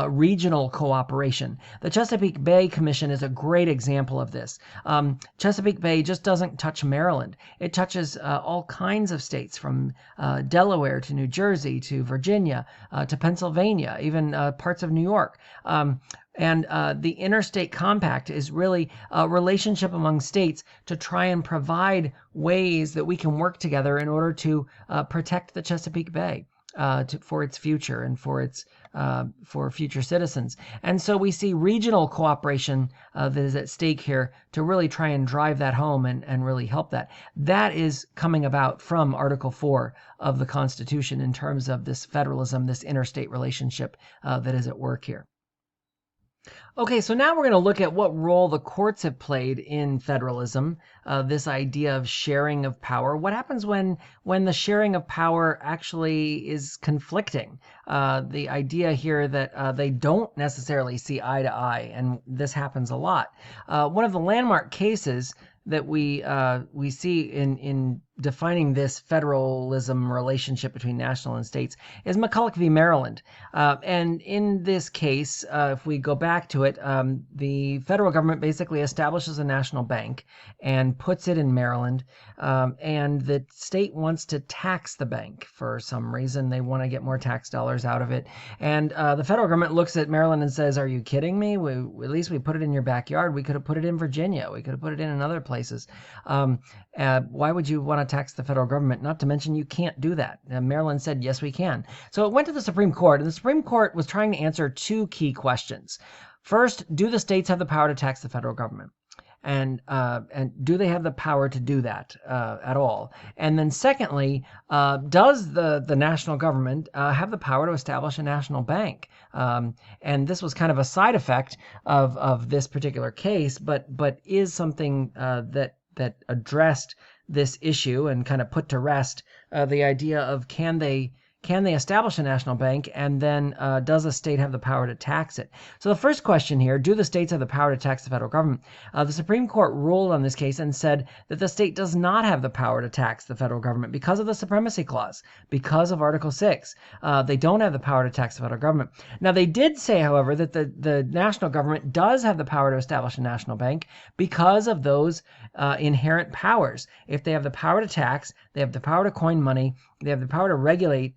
regional cooperation. The Chesapeake Bay Commission is a great example of this. Chesapeake Bay just doesn't touch Maryland. It touches all kinds of states, from Delaware to New Jersey to Virginia to Pennsylvania, even parts of New York. And the Interstate Compact is really a relationship among states to try and provide ways that we can work together in order to protect the Chesapeake Bay for its future and for future citizens. And so we see regional cooperation that is at stake here to really try and drive that home and really help that. That is coming about from Article 4 of the Constitution in terms of this federalism, this interstate relationship that is at work here. Okay, so now we're going to look at what role the courts have played in federalism, this idea of sharing of power. What happens when the sharing of power actually is conflicting? The idea here that they don't necessarily see eye to eye, and this happens a lot. One of the landmark cases that we see in defining this federalism relationship between national and states is McCulloch v. Maryland. And in this case, if we go back to it, the federal government basically establishes a national bank and puts it in Maryland. And the state wants to tax the bank for some reason. They want to get more tax dollars out of it. And the federal government looks at Maryland and says, "Are you kidding me? At least we put it in your backyard. We could have put it in Virginia. We could have put it in other places. Why would you want to tax the federal government? Not to mention you can't do that." Maryland said, "Yes, we can." So it went to the Supreme Court, and the Supreme Court was trying to answer two key questions. First, do the states have the power to tax the federal government? And do they have the power to do that at all? And then secondly, does the national government have the power to establish a national bank? And this was kind of a side effect of this particular case, but is something that addressed this issue and kind of put to rest the idea of can they establish a national bank, and then does a state have the power to tax it? So the first question here, do the states have the power to tax the federal government? The Supreme Court ruled on this case and said that the state does not have the power to tax the federal government because of the Supremacy Clause, because of Article 6. They don't have the power to tax the federal government. Now, they did say, however, that the national government does have the power to establish a national bank because of those inherent powers. If they have the power to tax, they have the power to coin money, they have the power to regulate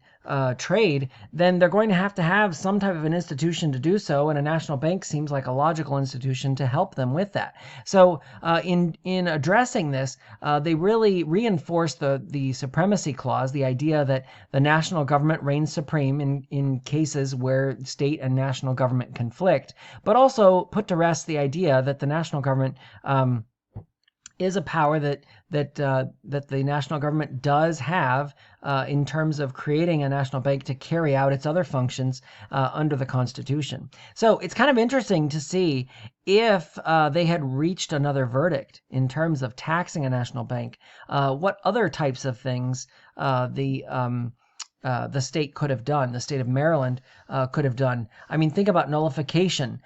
trade, then they're going to have some type of an institution to do so, and a national bank seems like a logical institution to help them with that. So in addressing this, they really reinforce the Supremacy Clause, the idea that the national government reigns supreme in cases where state and national government conflict, but also put to rest the idea that the national government is a power that the national government does have in terms of creating a national bank to carry out its other functions under the Constitution. So it's kind of interesting to see if they had reached another verdict in terms of taxing a national bank, what other types of things the state could have done, the state of Maryland could have done. I mean, think about nullification.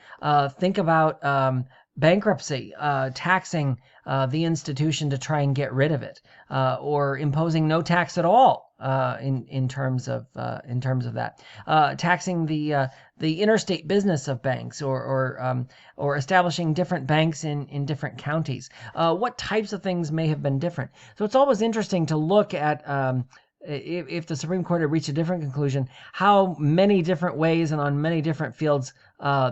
Think about bankruptcy, taxing the institution to try and get rid of it, or imposing no tax at all in terms of that, taxing the interstate business of banks, or establishing different banks in different counties. What types of things may have been different? So it's always interesting to look at if the Supreme Court had reached a different conclusion, how many different ways and on many different fields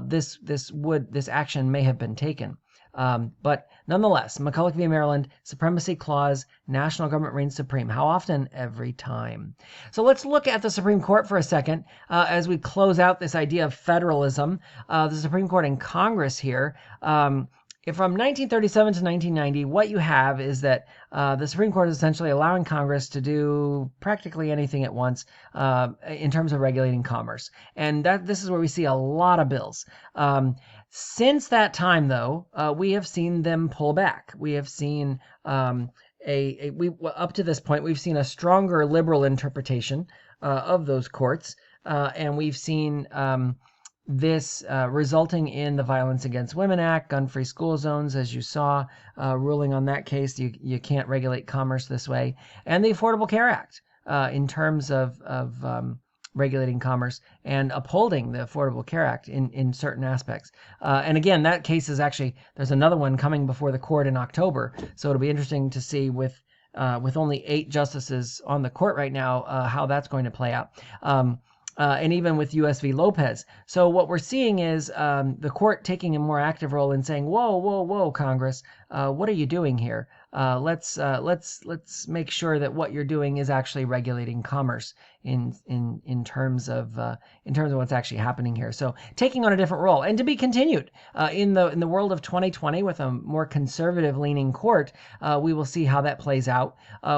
this action may have been taken. But nonetheless, McCulloch v. Maryland, Supremacy Clause, national government reigns supreme. How often? Every time. So let's look at the Supreme Court for a second as we close out this idea of federalism. The Supreme Court and Congress here. From 1937 to 1990, what you have is that the Supreme Court is essentially allowing Congress to do practically anything at once in terms of regulating commerce. And this is where we see a lot of bills. Since that time, though, we have seen them pull back. We have seen up to this point, we've seen a stronger liberal interpretation of those courts, and we've seen this resulting in the Violence Against Women Act, gun-free school zones, as you saw, ruling on that case. You can't regulate commerce this way, and the Affordable Care Act in terms of regulating commerce and upholding the Affordable Care Act in certain aspects. And again, that case is actually, there's another one coming before the court in October, so it'll be interesting to see with only 8 justices on the court right now how that's going to play out. And even with U.S. v. Lopez. So what we're seeing is the court taking a more active role in saying, whoa, Congress, what are you doing here? Let's make sure that what you're doing is actually regulating commerce in terms of what's actually happening here. So taking on a different role, and to be continued in the world of 2020 with a more conservative leaning court. We will see how that plays out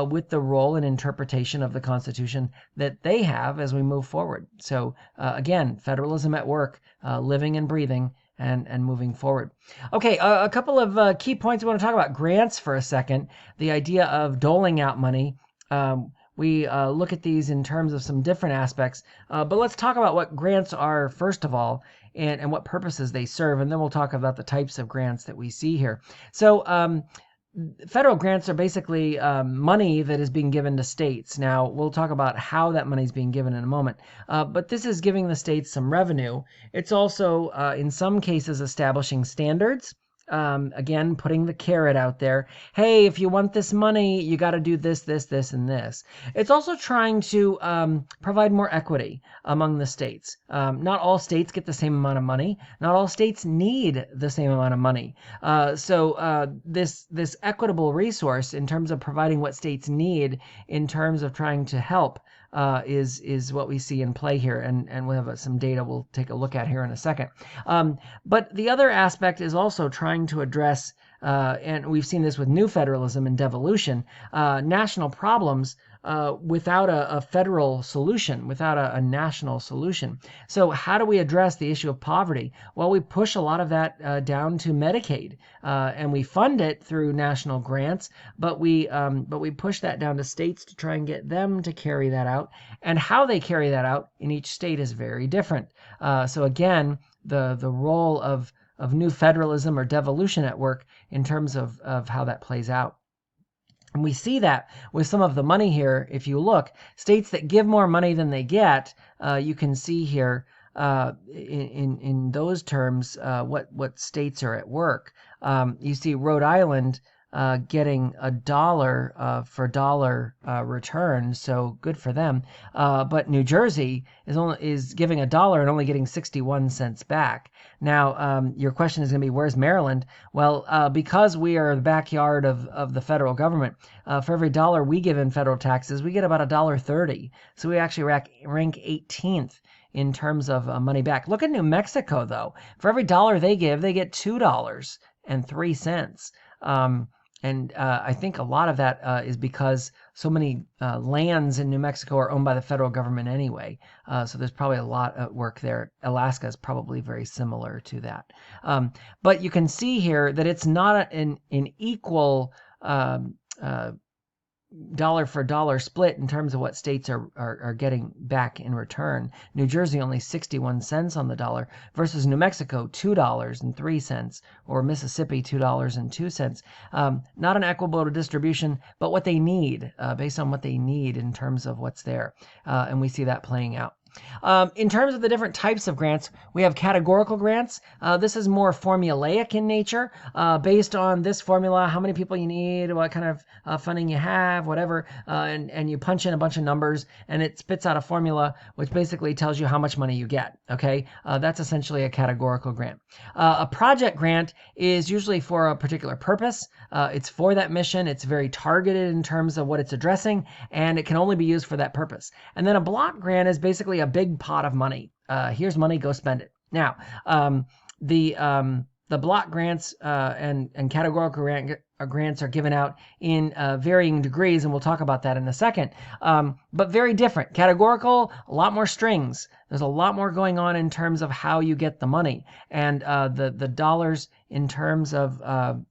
with the role and interpretation of the Constitution that they have as we move forward. So again, federalism at work, living and breathing, and moving forward. Okay, a couple of key points I want to talk about. Grants for a second. The idea of doling out money. We look at these in terms of some different aspects, but let's talk about what grants are first of all, and what purposes they serve, and then we'll talk about the types of grants that we see here. So federal grants are basically money that is being given to states. Now, we'll talk about how that money is being given in a moment. But this is giving the states some revenue. It's also, in some cases, establishing standards. Again, putting the carrot out there. Hey, if you want this money, you got to do this, this, this, and this. It's also trying to provide more equity among the states. Not all states get the same amount of money. Not all states need the same amount of money. So this equitable resource in terms of providing what states need in terms of trying to help is what we see in play here, and we'll have some data we'll take a look at here in a second. But the other aspect is also trying to address, and we've seen this with new federalism and devolution, national problems without a federal solution, without a national solution. So how do we address the issue of poverty? Well, we push a lot of that down to Medicaid, and we fund it through national grants, but we push that down to states to try and get them to carry that out. And how they carry that out in each state is very different. So again, the role of new federalism or devolution at work in terms of how that plays out. And we see that with some of the money here. If you look, states that give more money than they get, you can see here in those terms what states are at work. You see Rhode Island getting $1 for dollar return, so good for them. But New Jersey is giving $1 and only getting 61 cents back. Now, your question is going to be, where's Maryland? Well, because we are the backyard of the federal government, for every dollar we give in federal taxes, we get about $1.30. So we actually rank 18th in terms of money back. Look at New Mexico, though. For every dollar they give, they get $2.03. And I think a lot of that is because so many lands in New Mexico are owned by the federal government anyway. So there's probably a lot at work there. Alaska is probably very similar to that. But you can see here that it's not an equal dollar for dollar split in terms of what states are getting back in return. New Jersey only 61 cents on the dollar versus New Mexico $2.03, or Mississippi $2.02. Not an equitable distribution, but what they need, based on what they need in terms of what's there. And we see that playing out. In terms of the different types of grants, we have categorical grants. This is more formulaic in nature, based on this formula, how many people you need, what kind of funding you have, whatever, and you punch in a bunch of numbers, and it spits out a formula which basically tells you how much money you get. Okay, that's essentially a categorical grant. A project grant is usually for a particular purpose. It's for that mission. It's very targeted in terms of what it's addressing, and it can only be used for that purpose. And then a block grant is basically a big pot of money. Here's money, go spend it. Now, the block grants and categorical grants are given out in varying degrees, and we'll talk about that in a second, but very different. Categorical, a lot more strings. There's a lot more going on in terms of how you get the money, and the dollars in terms of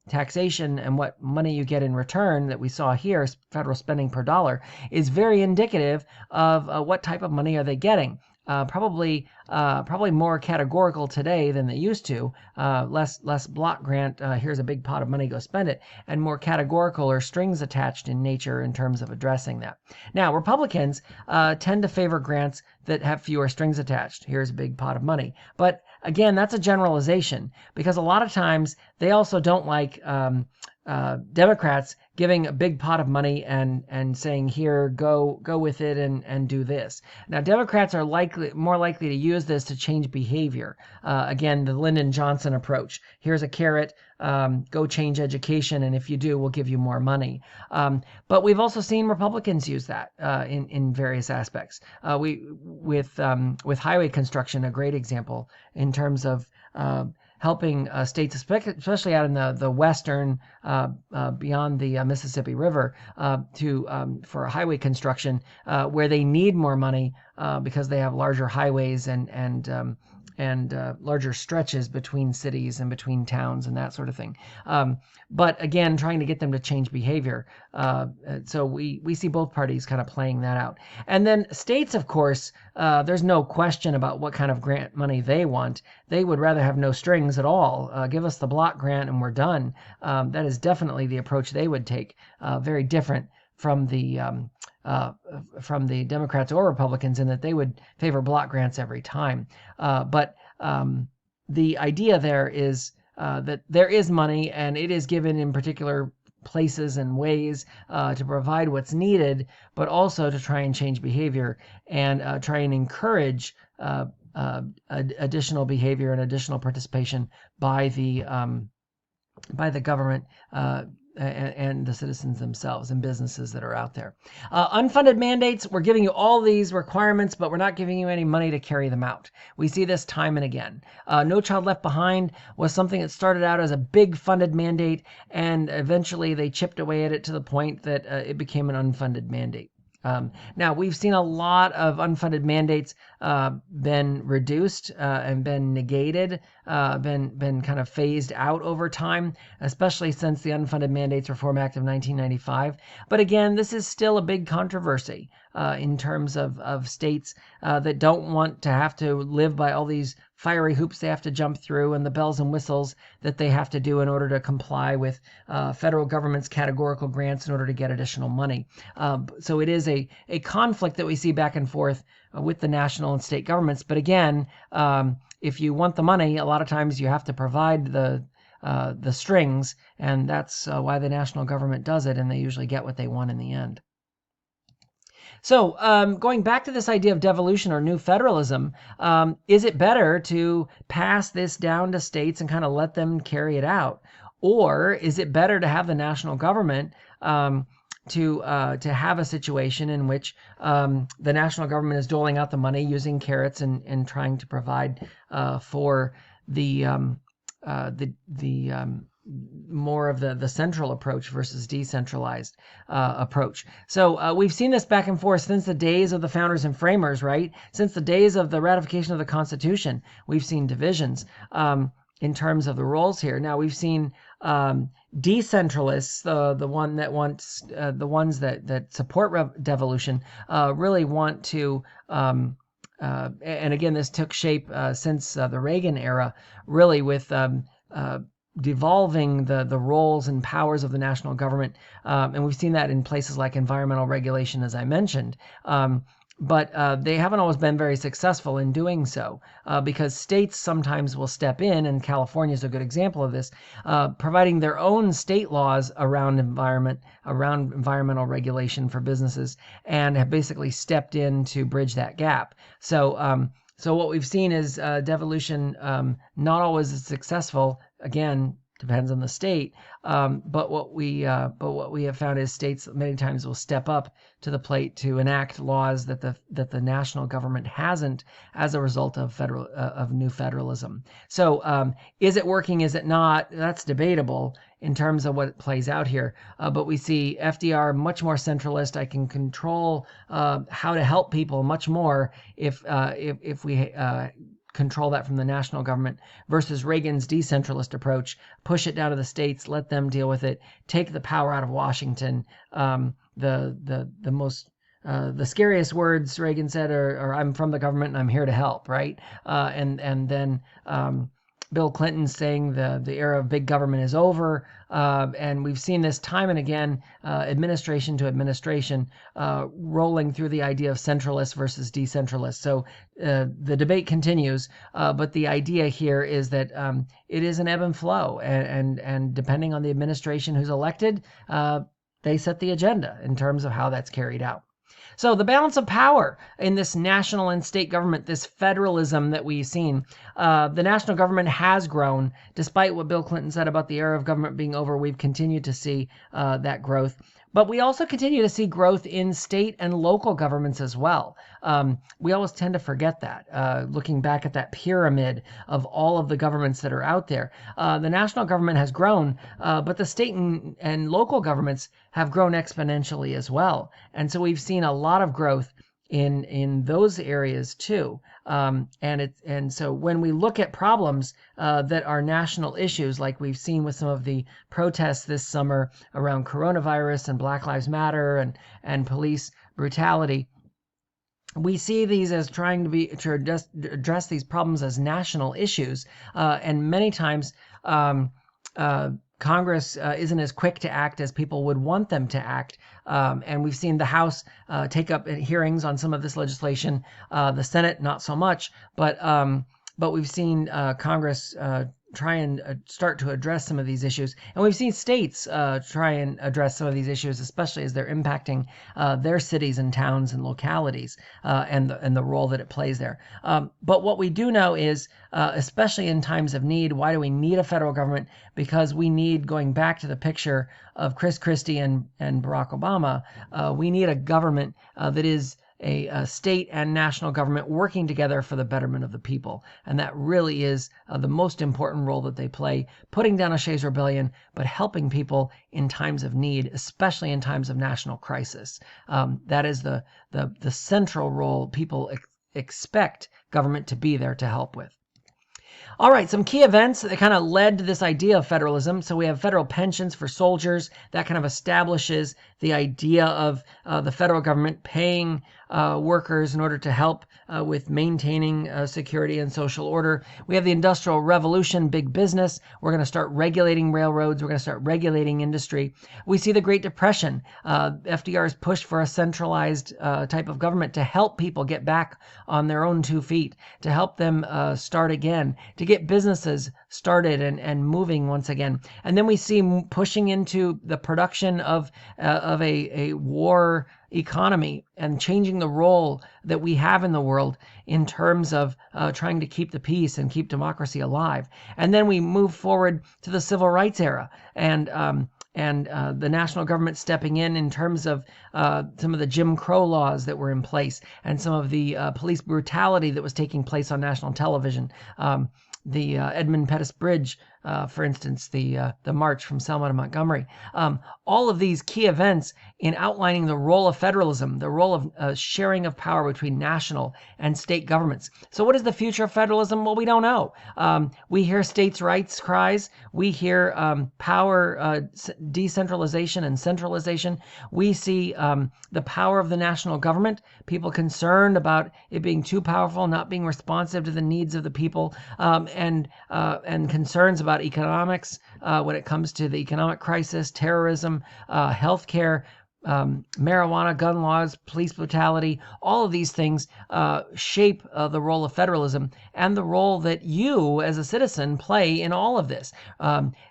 taxation and what money you get in return that we saw here, federal spending per dollar, is very indicative of what type of money are they getting. Probably more categorical today than they used to. Less block grant. Here's a big pot of money, go spend it, and more categorical or strings attached in nature in terms of addressing that. Now, Republicans tend to favor grants that have fewer strings attached. Here's a big pot of money, but again, that's a generalization because a lot of times they also don't like Democrats giving a big pot of money and saying, here, go with it and do this. Now, Democrats are more likely to use this to change behavior. Again, the Lyndon Johnson approach. Here's a carrot, go change education, and if you do, we'll give you more money. But we've also seen Republicans use that in various aspects. With highway construction, a great example in terms of helping states, especially out in the western, beyond the Mississippi River, for highway construction, where they need more money because they have larger highways and larger stretches between cities and between towns and that sort of thing. But again, trying to get them to change behavior. So we see both parties kind of playing that out. And then states, of course, there's no question about what kind of grant money they want. They would rather have no strings at all. Give us the block grant and we're done. That is definitely the approach they would take. Very different from the Democrats or Republicans in that they would favor block grants every time. But the idea there is that there is money and it is given in particular places and ways to provide what's needed, but also to try and change behavior and try and encourage additional behavior and additional participation by the government and the citizens themselves and businesses that are out there. Unfunded mandates, we're giving you all these requirements, but we're not giving you any money to carry them out. We see this time and again. No Child Left Behind was something that started out as a big funded mandate, and eventually they chipped away at it to the point that it became an unfunded mandate. Now, we've seen a lot of unfunded mandates been reduced and been negated, been kind of phased out over time, especially since the Unfunded Mandates Reform Act of 1995. But again, this is still a big controversy in terms of states that don't want to have to live by all these fiery hoops they have to jump through and the bells and whistles that they have to do in order to comply with federal government's categorical grants in order to get additional money. So it is a conflict that we see back and forth with the national and state governments. But again, if you want the money, a lot of times you have to provide the strings, and that's why the national government does it, and they usually get what they want in the end. So going back to this idea of devolution or new federalism, is it better to pass this down to states and kind of let them carry it out? Or is it better to have the national government to have a situation in which the national government is doling out the money using carrots and trying to provide for the more of the central approach versus decentralized approach. So we've seen this back and forth since the days of the founders and framers, right? Since the days of the ratification of the Constitution, we've seen divisions in terms of the roles here. Now we've seen decentralists, the ones that support devolution, really want to. And again, this took shape since the Reagan era, really with devolving the roles and powers of the national government. And we've seen that in places like environmental regulation, as I mentioned. but they haven't always been very successful in doing so because states sometimes will step in, and California is a good example of this, providing their own state laws around environmental regulation for businesses, and have basically stepped in to bridge that gap. So what we've seen is devolution not always as successful. Again, depends on the state. But what we have found is states many times will step up to the plate to enact laws that the national government hasn't, as a result of new federalism. So is it working? Is it not? That's debatable in terms of what plays out here. But we see FDR much more centralist. I can control how to help people much more if we control that from the national government, versus Reagan's decentralist approach. Push it down to the states, let them deal with it, take the power out of Washington. The scariest words Reagan said are "I'm from the government and I'm here to help," right? And then Bill Clinton saying the era of big government is over. And we've seen this time and again, administration to administration, rolling through the idea of centralist versus decentralist. So the debate continues, but the idea here is that it is an ebb and flow, and depending on the administration who's elected, they set the agenda in terms of how that's carried out. So the balance of power in this national and state government, this federalism that we've seen, the national government has grown. Despite what Bill Clinton said about the era of government being over, we've continued to see that growth. But we also continue to see growth in state and local governments as well. We always tend to forget that, looking back at that pyramid of all of the governments that are out there. The national government has grown, but the state and local governments have grown exponentially as well. And so we've seen a lot of growth in those areas too. And so when we look at problems that are national issues, like we've seen with some of the protests this summer around coronavirus and Black Lives Matter and police brutality, we see these as trying to address these problems as national issues, and many times Congress isn't as quick to act as people would want them to act. And we've seen the House take up hearings on some of this legislation, the Senate not so much, but we've seen Congress try and start to address some of these issues. And we've seen states try and address some of these issues, especially as they're impacting their cities and towns and localities, and the role that it plays there. But what we do know is, especially in times of need, why do we need a federal government? Because we need, going back to the picture of Chris Christie and Barack Obama, we need a government that is a state and national government working together for the betterment of the people. And that really is the most important role that they play, putting down a Shays Rebellion, but helping people in times of need, especially in times of national crisis. That is the central role people expect government to be there to help with. All right, some key events that kind of led to this idea of federalism. So we have federal pensions for soldiers. That kind of establishes the idea of the federal government paying workers in order to help with maintaining security and social order. We have the Industrial Revolution, big business. We're going to start regulating railroads. We're going to start regulating industry. We see the Great Depression. FDR's push for a centralized type of government to help people get back on their own 2 feet, to help them start again, to get businesses started and moving once again. And then we see pushing into the production of a war economy and changing the role that we have in the world in terms of trying to keep the peace and keep democracy alive. And then we move forward to the Civil Rights era and the national government stepping in terms of some of the Jim Crow laws that were in place and some of the police brutality that was taking place on national television. The Edmund Pettus Bridge, for instance, the march from Selma to Montgomery. All of these key events in outlining the role of federalism, the role of sharing of power between national and state governments. So what is the future of federalism? Well, we don't know. We hear states' rights cries. We hear power decentralization and centralization. We see the power of the national government, people concerned about it being too powerful, not being responsive to the needs of the people, and concerns about economics when it comes to the economic crisis, terrorism, healthcare. marijuana, gun laws, police brutality, all of these things shape the role of federalism and the role that you as a citizen play in all of this.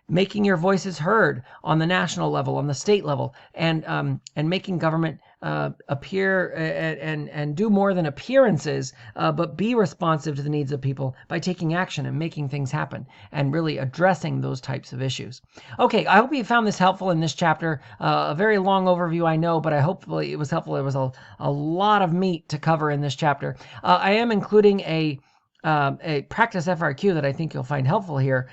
Making your voices heard on the national level, on the state level, and making government appear and do more than appearances, but be responsive to the needs of people by taking action and making things happen and really addressing those types of issues. Okay, I hope you found this helpful in this chapter. A very long overview, I know, but hopefully it was helpful. There was a lot of meat to cover in this chapter. I am including a practice FRQ that I think you'll find helpful here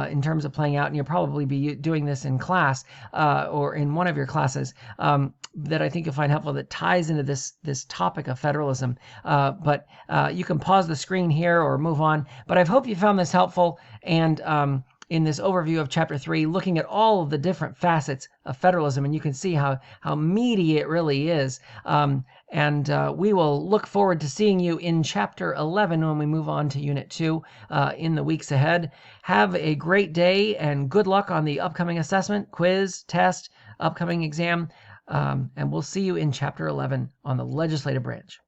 in terms of playing out, and you'll probably be doing this in class or in one of your classes that I think you'll find helpful that ties into this topic of federalism. But you can pause the screen here or move on. But I hope you found this helpful, and in this overview of Chapter 3, looking at all of the different facets of federalism, and you can see how meaty it really is. We will look forward to seeing you in Chapter 11 when we move on to Unit 2 in the weeks ahead. Have a great day and good luck on the upcoming assessment, quiz, test, upcoming exam, and we'll see you in Chapter 11 on the legislative branch.